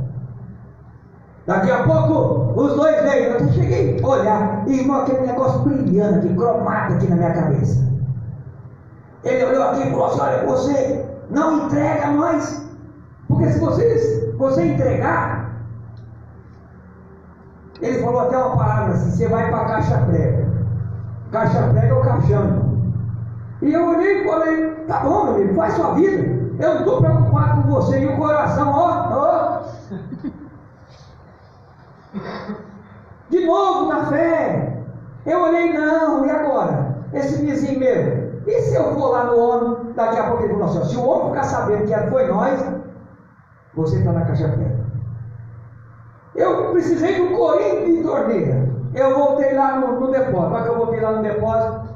Daqui a pouco, os dois veio. Eu cheguei a olhar, irmão, aquele negócio brilhante, cromado aqui na minha cabeça. Ele olhou aqui e falou assim, olha, você não entrega mais. Porque se você entregar, ele falou até uma palavra assim, você vai para a caixa prega. Caixa prega é o caixão. E eu olhei e falei, tá bom, meu amigo, faz sua vida. Eu não estou preocupado com você. E o coração, ó. De novo na fé. Eu olhei, não, e agora? Esse vizinho meu, e se eu for lá no homem, daqui a pouco ele falou assim, se o homem ficar sabendo que foi nós, você está na caixa prega. Eu precisei de um corinho de torneira. Eu voltei lá no depósito. Só que eu voltei lá no depósito,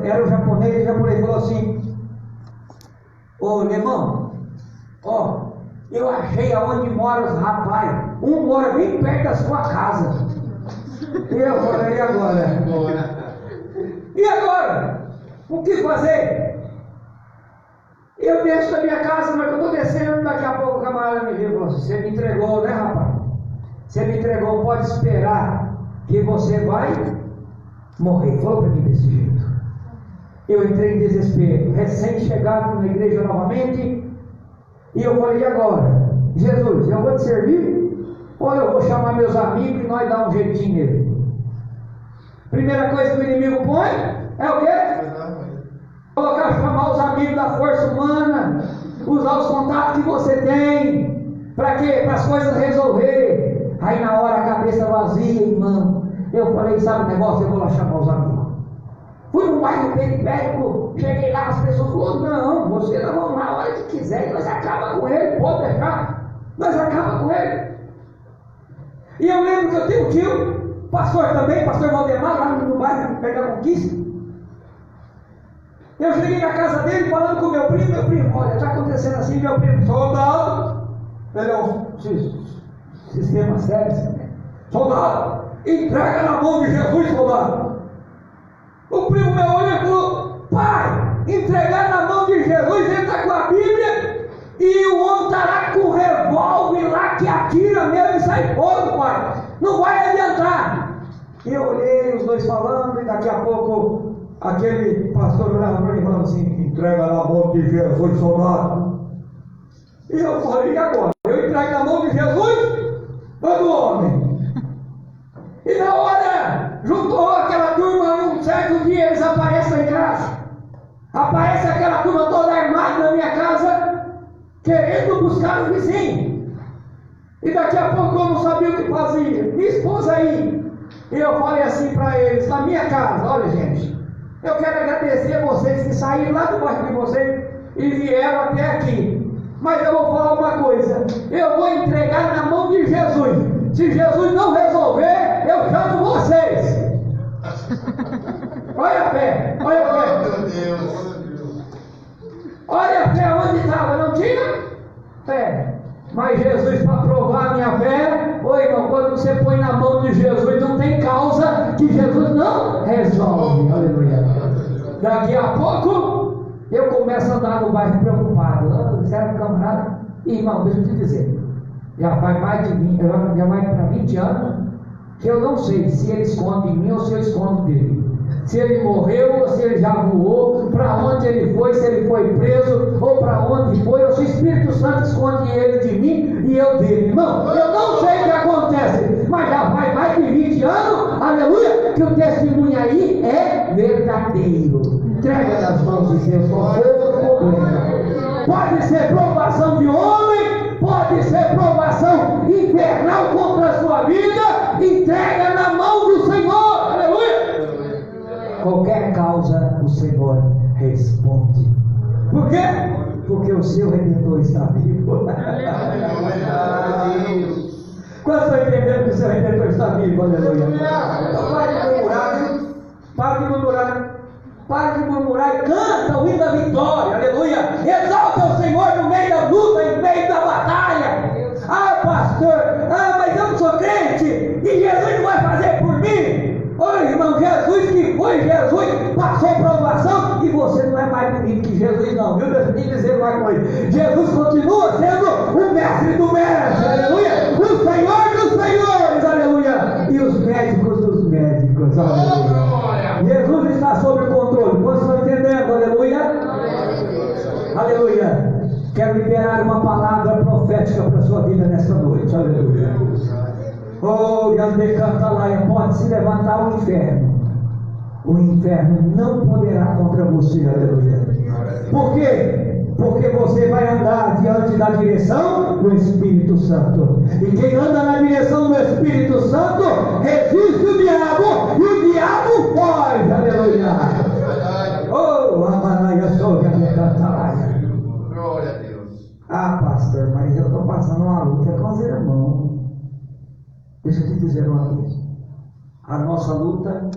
era o japonês falou assim, ô irmão, ó, eu achei aonde mora os rapazes. Um mora bem perto da sua casa. E eu falei, e agora? E agora? O que fazer? Eu desço da minha casa, mas eu estou descendo, daqui a pouco o camarada me viu e falou assim, você me entregou, né, rapaz? Você me entregou, pode esperar que você vai morrer. Falou para mim desse jeito. Eu entrei em desespero, recém-chegado na igreja novamente, e eu falei, e agora? Jesus, eu vou te servir? Ou eu vou chamar meus amigos e nós dar um jeitinho nele? Primeira coisa que o inimigo põe é o quê? Colocar, chamar os amigos da força humana, usar os contatos que você tem, para quê? Para as coisas resolver. Aí na hora a cabeça vazia, irmão. Eu falei, sabe o negócio? Eu vou lá chamar os amigos. Fui no bairro periférico, cheguei lá, as pessoas falaram, não, você nós vamos lá a hora que quiser, e nós acabamos com ele, pode deixar, nós acabamos com ele. E eu lembro que eu tenho um tio, pastor também, pastor Valdemar, lá no bairro perto da Conquista. Eu cheguei na casa dele falando com meu primo, olha, está acontecendo assim, meu primo, soldado, ele é um sistema sério, né? Soldado, entrega na mão de Jesus, soldado. O primo meu olhou e falou, pai, entregar na mão de Jesus, ele está com a Bíblia, e o homem está lá com o revólver lá que atira mesmo e sai fogo, pai, não vai adiantar. E eu olhei os dois falando, e daqui a pouco aquele pastor olhava para mim e falava assim, entrega na mão de Jesus, soldado. E eu falei, e agora? Eu entrego na mão de Jesus ou do homem? E na hora, juntou aquela turma, um certo dia eles aparecem em casa. Aparece aquela turma toda armada na minha casa, querendo buscar os vizinhos. E daqui a pouco eu não sabia o que fazia. Minha esposa aí. E eu falei assim para eles, na minha casa, olha gente, eu quero agradecer a vocês que saíram lá do bairro de vocês e vieram até aqui. Mas eu vou falar uma coisa, eu vou entregar na mão de Jesus. Se Jesus não resolver, eu chamo vocês. Olha a fé, olha a fé. Meu Deus. Olha a fé onde estava, não tinha? Fé. Mas Jesus, para provar a minha fé, ô irmão, quando você põe na mão de Jesus, não tem causa que Jesus não resolve. Aleluia. Daqui a pouco, eu começo a andar no bairro preocupado. Serve camarada? Irmão, deixa eu te dizer. Já vai mais de 20, já vai para 20 anos, que eu não sei se ele esconde de mim ou se eu escondo dele. Se ele morreu ou se ele já voou, para onde ele foi, se ele foi preso ou para onde foi, ou se o Espírito Santo esconde ele de mim e eu dele. Irmão, eu não sei o que acontece, mas já vai mais de 20 anos, aleluia, que o testemunho aí é verdadeiro. Entrega nas mãos de Deus, qual for o problema. Pode ser provação de homem, pode ser provação infernal contra a sua vida, entrega na mão do Senhor, aleluia. Qualquer causa o Senhor responde. Por quê? Porque o seu Redentor está vivo. Quando estão entendendo que o seu Redentor está vivo, aleluia. Então pare de murmurar, viu? Pare de murmurar. Pare de murmurar e canta o hino da vitória, aleluia. Exalta o Senhor no meio da luta, no meio da batalha. Ah, pastor, mas eu não sou crente e Jesus não vai fazer por mim. Oi, irmão, Jesus que foi, Jesus passou provação e você não é mais bonito que Jesus não, viu? Deixa eu te dizer uma coisa, Jesus continua sendo o mestre do mestre, aleluia, o Senhor dos senhores, aleluia, e os médicos dos médicos, aleluia. Jesus está sob o controle, vocês estão entendendo, aleluia? Aleluia. Quero liberar uma palavra profética para a sua vida nesta noite, aleluia. Oh, Yandecantalaia, pode se levantar o inferno não poderá contra você, aleluia. Por quê? Porque você vai andar diante da direção do Espírito Santo, e quem anda na direção do Espírito Santo resiste o diabo, e o diabo foge, aleluia. Oh, Amanaia, sou Yandecantalaia. Glória a Deus. Ah, pastor, mas eu estou passando uma luta com os irmãos. Deixa eu te dizer uma coisa, a nossa luta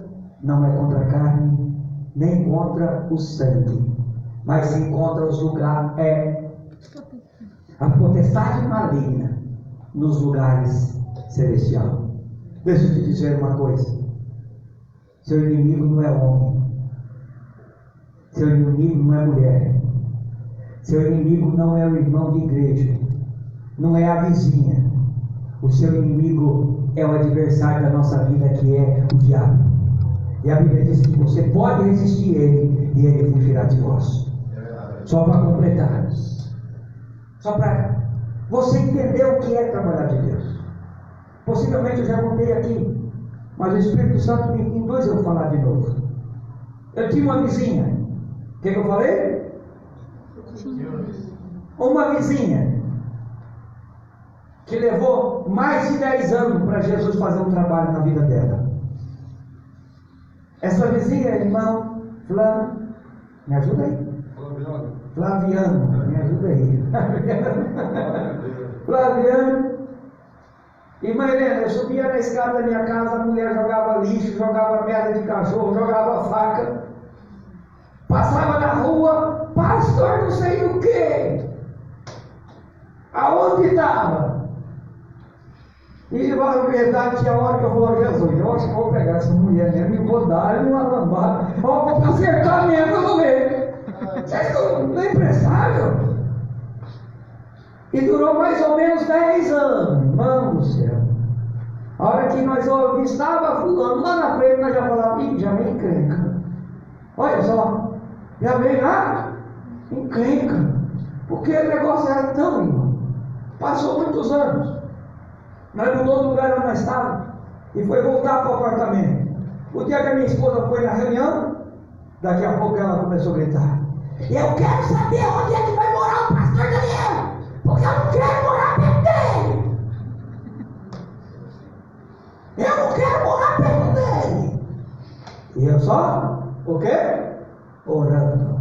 não é contra a carne, nem contra o sangue, mas sim contra os lugares, a potestade maligna nos lugares celestiais. Deixa eu te dizer uma coisa, seu inimigo não é homem, seu inimigo não é mulher, seu inimigo não é o irmão de igreja, não é a vizinha, o seu inimigo é o adversário da nossa vida, que é o diabo. E a Bíblia diz que você pode resistir ele e ele fugirá de vós. Só para completar, só para você entender o que é trabalhar de Deus. Possivelmente eu já contei aqui, Mas o Espírito Santo me induz a falar de novo. Eu tinha uma vizinha. O que eu falei? Uma vizinha que levou mais de 10 anos para Jesus fazer um trabalho na vida dela. Essa vizinha, irmão me ajuda aí. Flaviano, me ajuda aí. Flaviano. Irmã Helena, eu subia na escada da minha casa, a mulher jogava lixo, jogava merda de cachorro, jogava faca. Passava na rua, pastor não sei o quê. Aonde estava? E na verdade tinha hora que eu falava, Jesus, eu acho que vou pegar essa mulher mesmo e vou dar uma lambada. Vou acertar mesmo, eu vou ver. Vocês não é empresário? E durou mais ou menos 10 anos, irmão do céu. A hora que nós estava fulano lá na frente, nós já falávamos, já vem encrenca. Olha só, já vem lá, encrenca. Porque o negócio era tão, irmão. Passou muitos anos. Nós mudou do lugar onde nós estávamos e foi voltar para o apartamento. O dia que a minha esposa foi na reunião, daqui a pouco ela começou a gritar: eu quero saber onde é que vai morar o pastor Daniel, porque eu não quero morar perto dele. Eu não quero morar perto dele. E eu só, o quê? Orando.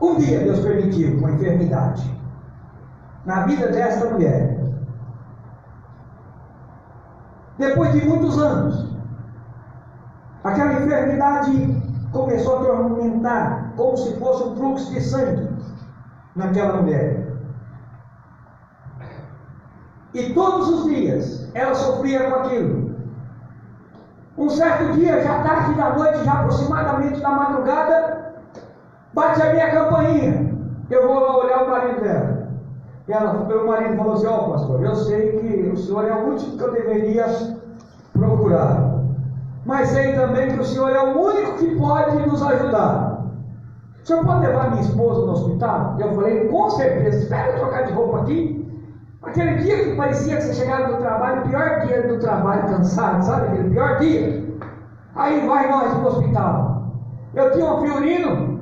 Um dia Deus permitiu uma enfermidade na vida desta mulher. Depois de muitos anos, aquela enfermidade começou a atormentar, como se fosse um fluxo de sangue naquela mulher. E todos os dias ela sofria com aquilo. Um certo dia, já tarde da noite, já aproximadamente da madrugada, bate a minha campainha. Eu vou lá olhar o marido dela. Meu marido falou assim: ó, pastor, eu sei que o senhor é o último que eu deveria procurar, mas sei também que o senhor é o único que pode nos ajudar. O senhor pode levar minha esposa no hospital? Eu falei: com certeza. Espera eu trocar de roupa aqui. Aquele dia que parecia que você chegava do trabalho, o pior dia do trabalho, cansado, sabe? Aquele pior dia. Aí vai nós pro hospital. Eu tinha um Fiorino,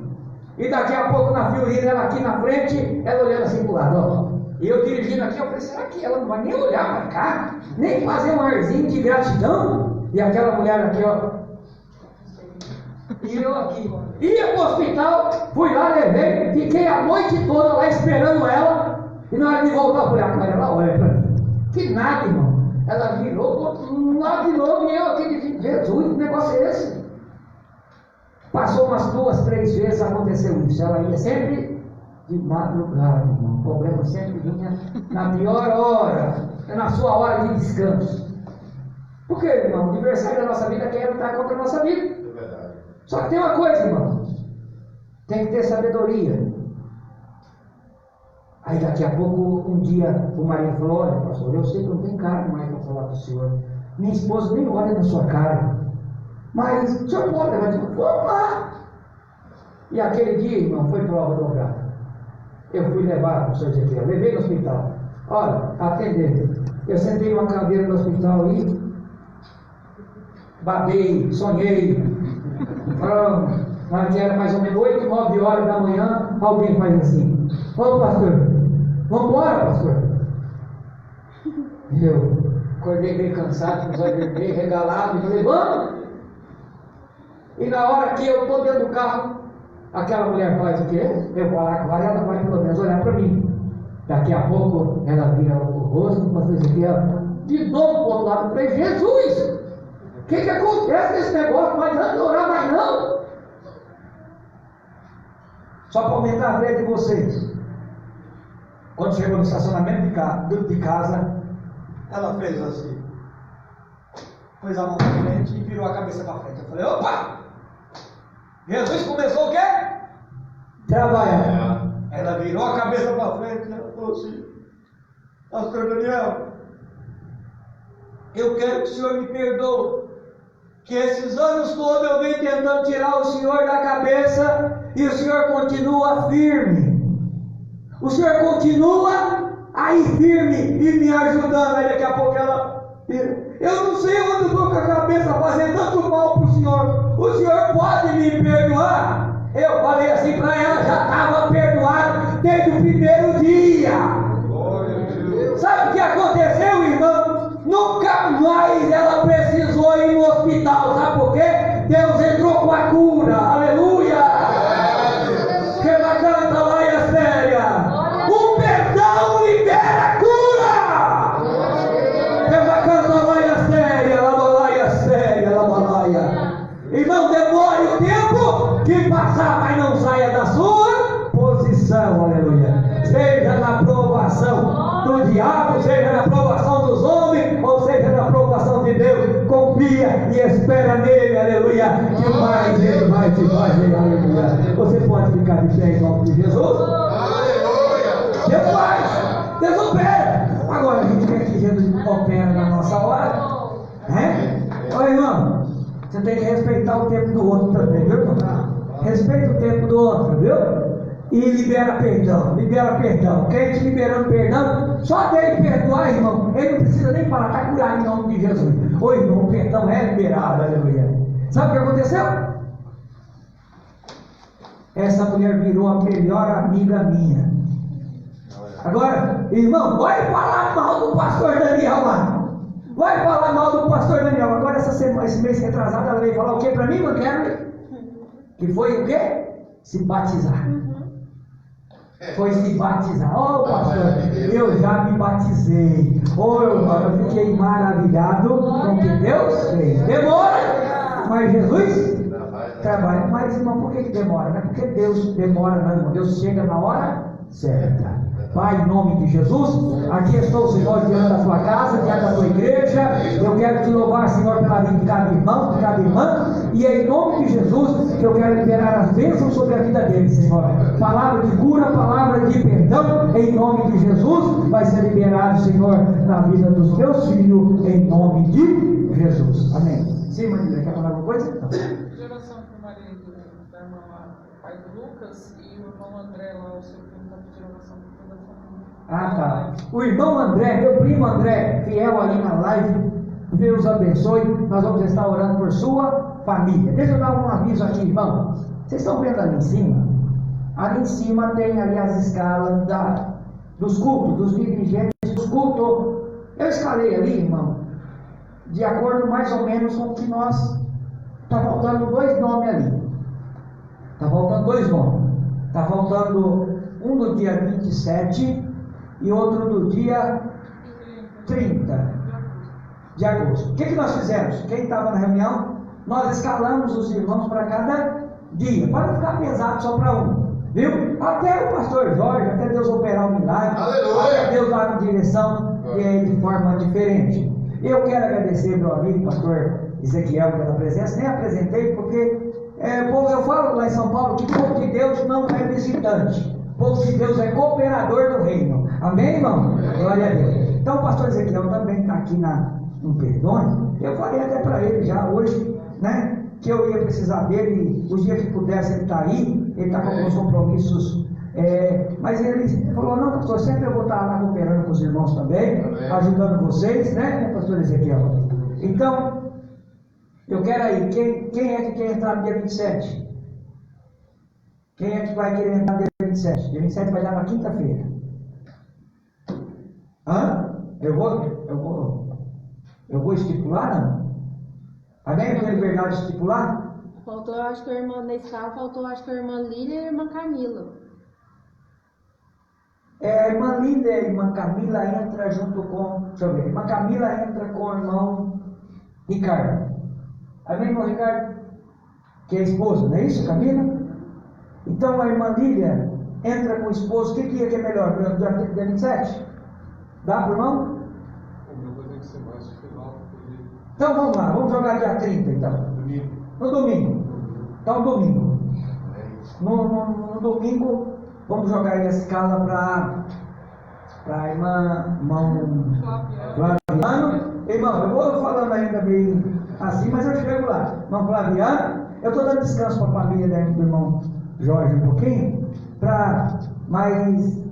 e daqui a pouco na Fiorino, ela aqui na frente, ela olhando assim pro lado, ó. E eu dirigindo aqui, eu falei: será que ela não vai nem olhar para cá? Nem fazer um arzinho de gratidão? E aquela mulher aqui, ó. E eu aqui, ó. Ia pro hospital, fui lá, levei, fiquei a noite toda lá esperando ela. E na hora de voltar, eu falei: a cara, ela olha para mim. Que nada, irmão. Ela virou lá de novo e eu aqui dizendo: Jesus, que negócio é esse? Passou umas 2, 3 vezes, aconteceu isso. Ela ia sempre de madrugada, irmão. O problema sempre vinha na pior hora, na sua hora de descanso. Por quê, irmão? O adversário da nossa vida quer lutar contra a nossa vida. É verdade. Só que tem uma coisa, irmão: tem que ter sabedoria. Aí daqui a pouco, um dia, o marido falou: olha, pastor, eu sei que não tem cara mais para falar com o senhor. Minha esposa nem olha na sua cara. Mas o senhor pode levar de novo? Vamos lá! E aquele dia, irmão, foi prova dobrada. Eu fui levar para o senhor Ezequiel, levei no hospital. Olha, atendendo. Eu sentei numa cadeira no hospital ali, babei, sonhei. Mas era mais ou menos 8, 9 horas da manhã, alguém faz assim: ô pastor, vamos embora, pastor. Eu acordei bem cansado, com os olhos vermelhos, regalado, e falei: vamos. E na hora que eu estou dentro do carro, aquela mulher faz o quê? Eu vou lá, agora ela vai pelo menos olhar para mim. Daqui a pouco ela vira o rosto do pastor Ezequiel, de novo para o outro lado. Eu falei: Jesus, o que acontece nesse negócio? Não adianta orar mais não. Só para aumentar a fé de vocês, quando chegou no estacionamento de casa, ela fez assim, pôs a mão para frente e virou a cabeça para frente. Eu falei: opa! Jesus começou o quê? Trabalhar. Ela virou a cabeça para frente e ela falou assim: pastor Daniel, eu quero que o senhor me perdoe, que esses anos todos eu venho tentando tirar o senhor da cabeça e o senhor continua firme. O senhor continua aí firme e me ajudando. Aí daqui a pouco ela Eu não sei onde eu estou com a cabeça fazendo tanto mal para o Senhor pode me perdoar? Eu falei assim para ela, já estava perdoado desde o primeiro dia. Sabe o que aconteceu, irmão? Nunca mais ela precisou ir no hospital, sabe por quê? Deus entrou com a cura, aleluia! Que ela canta lá e a séria. O perdão libera cura! Que ela canta lá e a séria, labalaia séria, labalaia. Irmão, demore o tempo que passar, mas não saia da sua posição, aleluia. Seja na provação do diabo, seja na provação dos homens, ou seja na provação de Deus, confia e espera nele, aleluia, que mais ele vai te fazer, aleluia. Você pode ficar de pé em nome de Jesus? Aleluia! Deus faz, Deus opera. Agora a gente quer que Jesus opera na nossa hora, Olha, irmão, você tem que respeitar o tempo do outro também, viu, irmão? Respeita o tempo do outro, viu? E libera perdão. Crente liberando perdão, só dele perdoar, irmão, ele não precisa nem falar, está curado em nome de Jesus. Ô irmão, o perdão é liberado, aleluia. Sabe o que aconteceu? Essa mulher virou a melhor amiga minha. Agora, irmão, vai falar mal do pastor Daniel lá. Vai falar mal do pastor Daniel. Agora esse mês retrasado ela veio falar o que para mim, Maquero? Que foi o quê? Se batizar. Foi se batizar. Oh, pastor, eu já me batizei. Oh, eu fiquei maravilhado com o que Deus fez. Demora, mas Jesus trabalha. Mas, irmão, por que demora? Não é porque Deus demora, não, irmão. Deus chega na hora certa. Pai, em nome de Jesus, aqui estou, Senhor, diante da tua casa, diante da tua igreja. Eu quero te louvar, Senhor, pela vida de cada irmão, de cada irmã, e é em nome de Jesus que eu quero liberar as bênçãos sobre a vida deles, Senhor. Palavra de cura, palavra de perdão, em nome de Jesus, vai ser liberado, Senhor, na vida dos meus filhos, em nome de Jesus. Amém. Sim, Maria, quer falar alguma coisa? Não. De oração para o marido da irmã, pai do Lucas, e o irmão André lá, o seu filho, está pedindo oração para toda a família. Ah, tá. O irmão André, meu primo André, fiel ali na live, Deus abençoe. Nós vamos estar orando por sua família. Deixa eu dar um aviso aqui, irmão. Vocês estão vendo ali em cima? Ali em cima tem ali as escalas dos cultos, dos dirigentes dos cultos. Eu escalei ali, irmão, de acordo mais ou menos com o que nós... Está faltando 2 nomes ali. Está faltando 2 nomes. Está faltando um do dia 27 e outro do dia 30 de agosto. O que nós fizemos? Quem estava na reunião? Nós escalamos os irmãos para cada dia, para não ficar pesado só para um. Viu? Até o pastor Jorge, até Deus operar o milagre, até Deus dar uma direção de forma diferente. Eu quero agradecer meu amigo pastor Ezequiel pela presença. Nem apresentei porque eu falo lá em São Paulo que o povo de Deus não é visitante. O povo de Deus é cooperador do reino. Amém, irmão? Glória a Deus. Então o pastor Ezequiel também está aqui no Perdões. Eu falei até para ele já hoje, né, que eu ia precisar dele, os dias que pudesse ele está aí, ele está com alguns compromissos, mas ele falou, não, pastor, sempre eu vou estar lá cooperando com os irmãos também, ajudando vocês, né, pastor Ezequiel? Então, eu quero aí, quem é que quer entrar no dia 27? Quem é que vai querer entrar no dia 27? Dia 27 vai dar na quinta-feira. Eu vou estipular, não? Alguém tem liberdade de estipular? Faltou, eu acho que a irmã da escala, faltou, acho que a irmã Lília e a irmã Camila. A irmã Lília e a irmã Camila entra junto com, deixa eu ver, a irmã Camila entra com o irmão Ricardo. Amém, irmão Ricardo? Que é a esposa, não é isso, Camila? Então a irmã Lília entra com o esposo. O que dia que é melhor? Dia 27? Dá para o irmão? O meu vai ter que ser mais final. Então vamos lá, vamos jogar dia 30 então. No domingo. Então domingo. No domingo vamos jogar aí a escala para a irmã Flaviano. Irmão, eu vou falando ainda bem assim, mas eu chego lá. Irmão Flaviano, eu estou dando descanso para a família do irmão Jorge um pouquinho, mas eles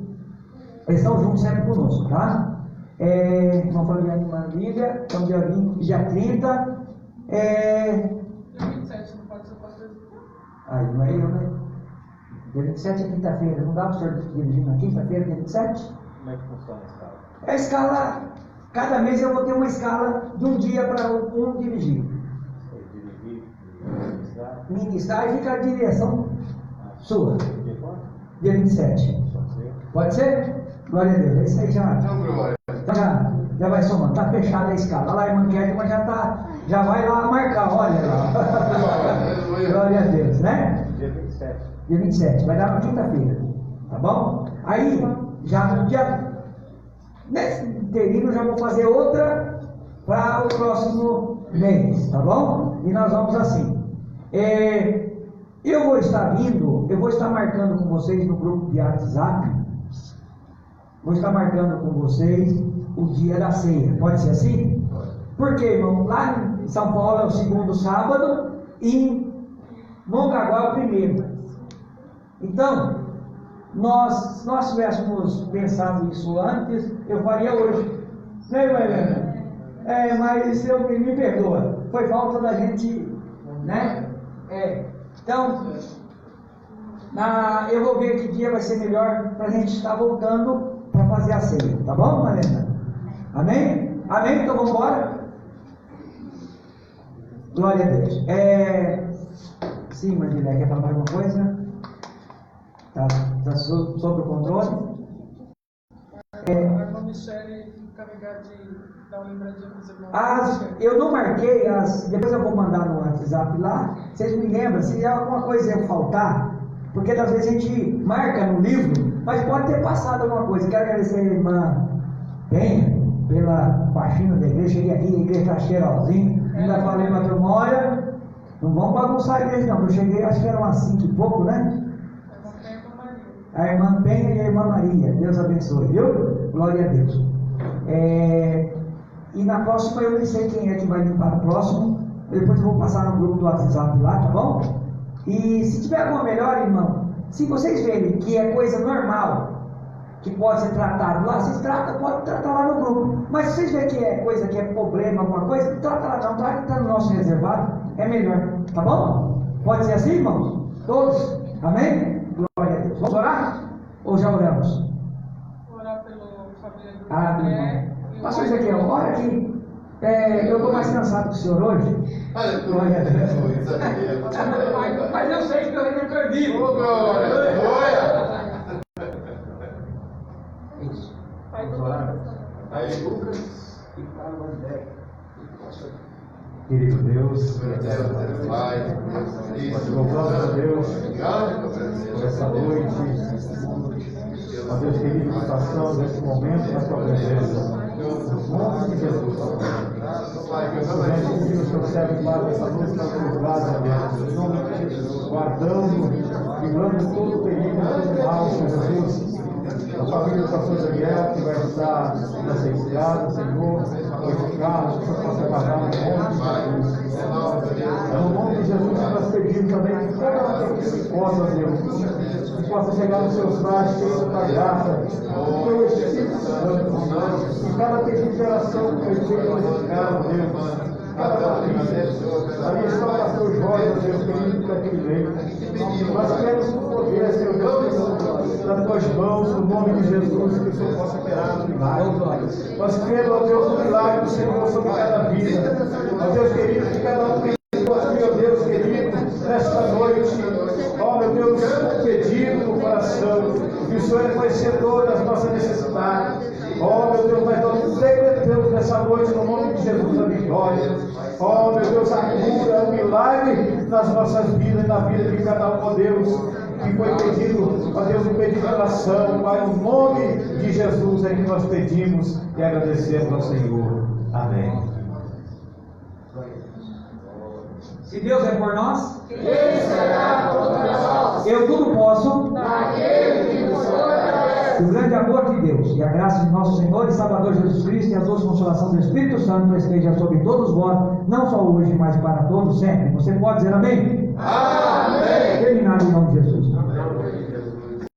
estão juntos sempre conosco, tá? Irmã Fabiana e irmã Lília, então dia 20, dia 30. Dia 27 não pode ser o pastor? Aí não é eu, né? Dia 27 é quinta-feira, não dá para o senhor dirigir na quinta-feira, dia 27? Como é que funciona a escala? A escala, cada mês eu vou ter uma escala de um dia para um dirigir. Ministrar e fica a direção sua. Dia 27. Pode ser? Glória a Deus. Isso aí já vai somando. Está fechada a escala. Olha lá, a irmã Kétima já vai lá marcar. Olha lá. Glória a Deus, né? Dia 27. Dia 27. Vai dar na quinta-feira. Tá bom? Aí, já no dia. Nesse interino, já vou fazer outra para o próximo mês. Tá bom? E nós vamos assim. Eu vou estar marcando com vocês no grupo de WhatsApp. Vou estar marcando com vocês o dia da ceia. Pode ser assim? Porque, irmão, lá em São Paulo é o segundo sábado e em Mongaguá é o primeiro. Então, se nós tivéssemos pensado isso antes, eu faria hoje. Né, irmã Helena? Mas me perdoa. Foi falta da gente, né? Então, eu vou ver que dia vai ser melhor para a gente estar voltando para fazer a ceia, tá bom, Marina? Amém? Amém? Então vamos embora? Glória a Deus. Sim, Marina, quer falar alguma coisa? Está sob o controle? A irmã Michele encarregar de dar uma lembradinha para os irmãos. Eu não marquei depois eu vou mandar no WhatsApp lá. Vocês me lembram, se alguma coisa eu faltar, porque às vezes a gente marca no livro, mas pode ter passado alguma coisa. Quero agradecer a irmã Penha pela faxina da igreja. Cheguei aqui, a igreja está cheirosinha. Ainda falei para a turma, olha, não vamos bagunçar a igreja não. Eu cheguei, acho que eram umas 5 e pouco, né? A irmã Penha e a irmã Maria. Deus abençoe, viu? Glória a Deus. E na próxima eu nem sei quem é que vai limpar o próximo. Depois eu vou passar no grupo do WhatsApp lá, tá bom? E se tiver alguma melhor, irmão, se vocês verem que é coisa normal, que pode ser tratado lá, vocês podem tratar lá no grupo. Mas se vocês verem que é coisa, que é problema, alguma coisa, trata lá não, trata que está no nosso reservado, é melhor, tá bom? Pode ser assim, irmãos? Todos? Amém? Glória a Deus. Vamos orar? Ou já oramos? Orar pelo família do André. Pastor Ezequiel, ora aqui. Eu estou mais cansado que o senhor hoje. Glória a Deus. Mas eu sei que eu ainda estou vivo. Isso. Vamos orar? Aí, Lucas. Querido Deus, Pai, nós louvamos a Deus por essa noite, a Deus querido, que passamos nesse momento na tua presença. No nome de Jesus. Nós pedimos que o servo guarde essa noite na tua lugar, Deus. Em nome de Jesus. Guardando, livrando todo o perigo, todo o mal, Senhor Jesus. A família do pastor Daniel, que vai estar nessa estrada, Senhor, hoje carros, que o Senhor possa guardar no nome de Jesus. É no nome de Jesus que nós pedimos também que cada um que possa, Deus, que possa chegar nos seus braços, cheio da tua graça, do teu Espírito Santo, e cada pedido de oração que foi feito nesse carro, Deus. Cada família, ali está o pastor Jorge, Deus querido, daquele leito. Nós queremos o poder, Senhor Deus, nas tuas mãos, no nome de Jesus, que o Senhor possa operar no milagre. Nós queremos, ó Deus, o milagre do Senhor sobre cada vida. Ó Deus querido, que cada um tem meu Deus querido, nesta noite, ó meu Deus, pedido no coração, que o Senhor é conhecedor das nossas necessidades. Ó meu Deus, mas nós decretamos nessa noite, no nome de Jesus, a vitória. Ó meu Deus, a cura, o milagre nas nossas vidas e na vida de cada um, ó Deus, que foi pedido, ó Deus, um pedido de oração, Pai, no nome de Jesus é que nós pedimos e agradecemos ao Senhor. Amém. Se Deus é por nós, quem será contra nós? Eu tudo posso naquele que nos fortalece. O grande amor de Deus e a graça de nosso Senhor e Salvador Jesus Cristo e a doce consolação do Espírito Santo esteja sobre todos vós, não só hoje, mas para todos sempre. Você pode dizer amém? Amém. Terminado em nome de Jesus.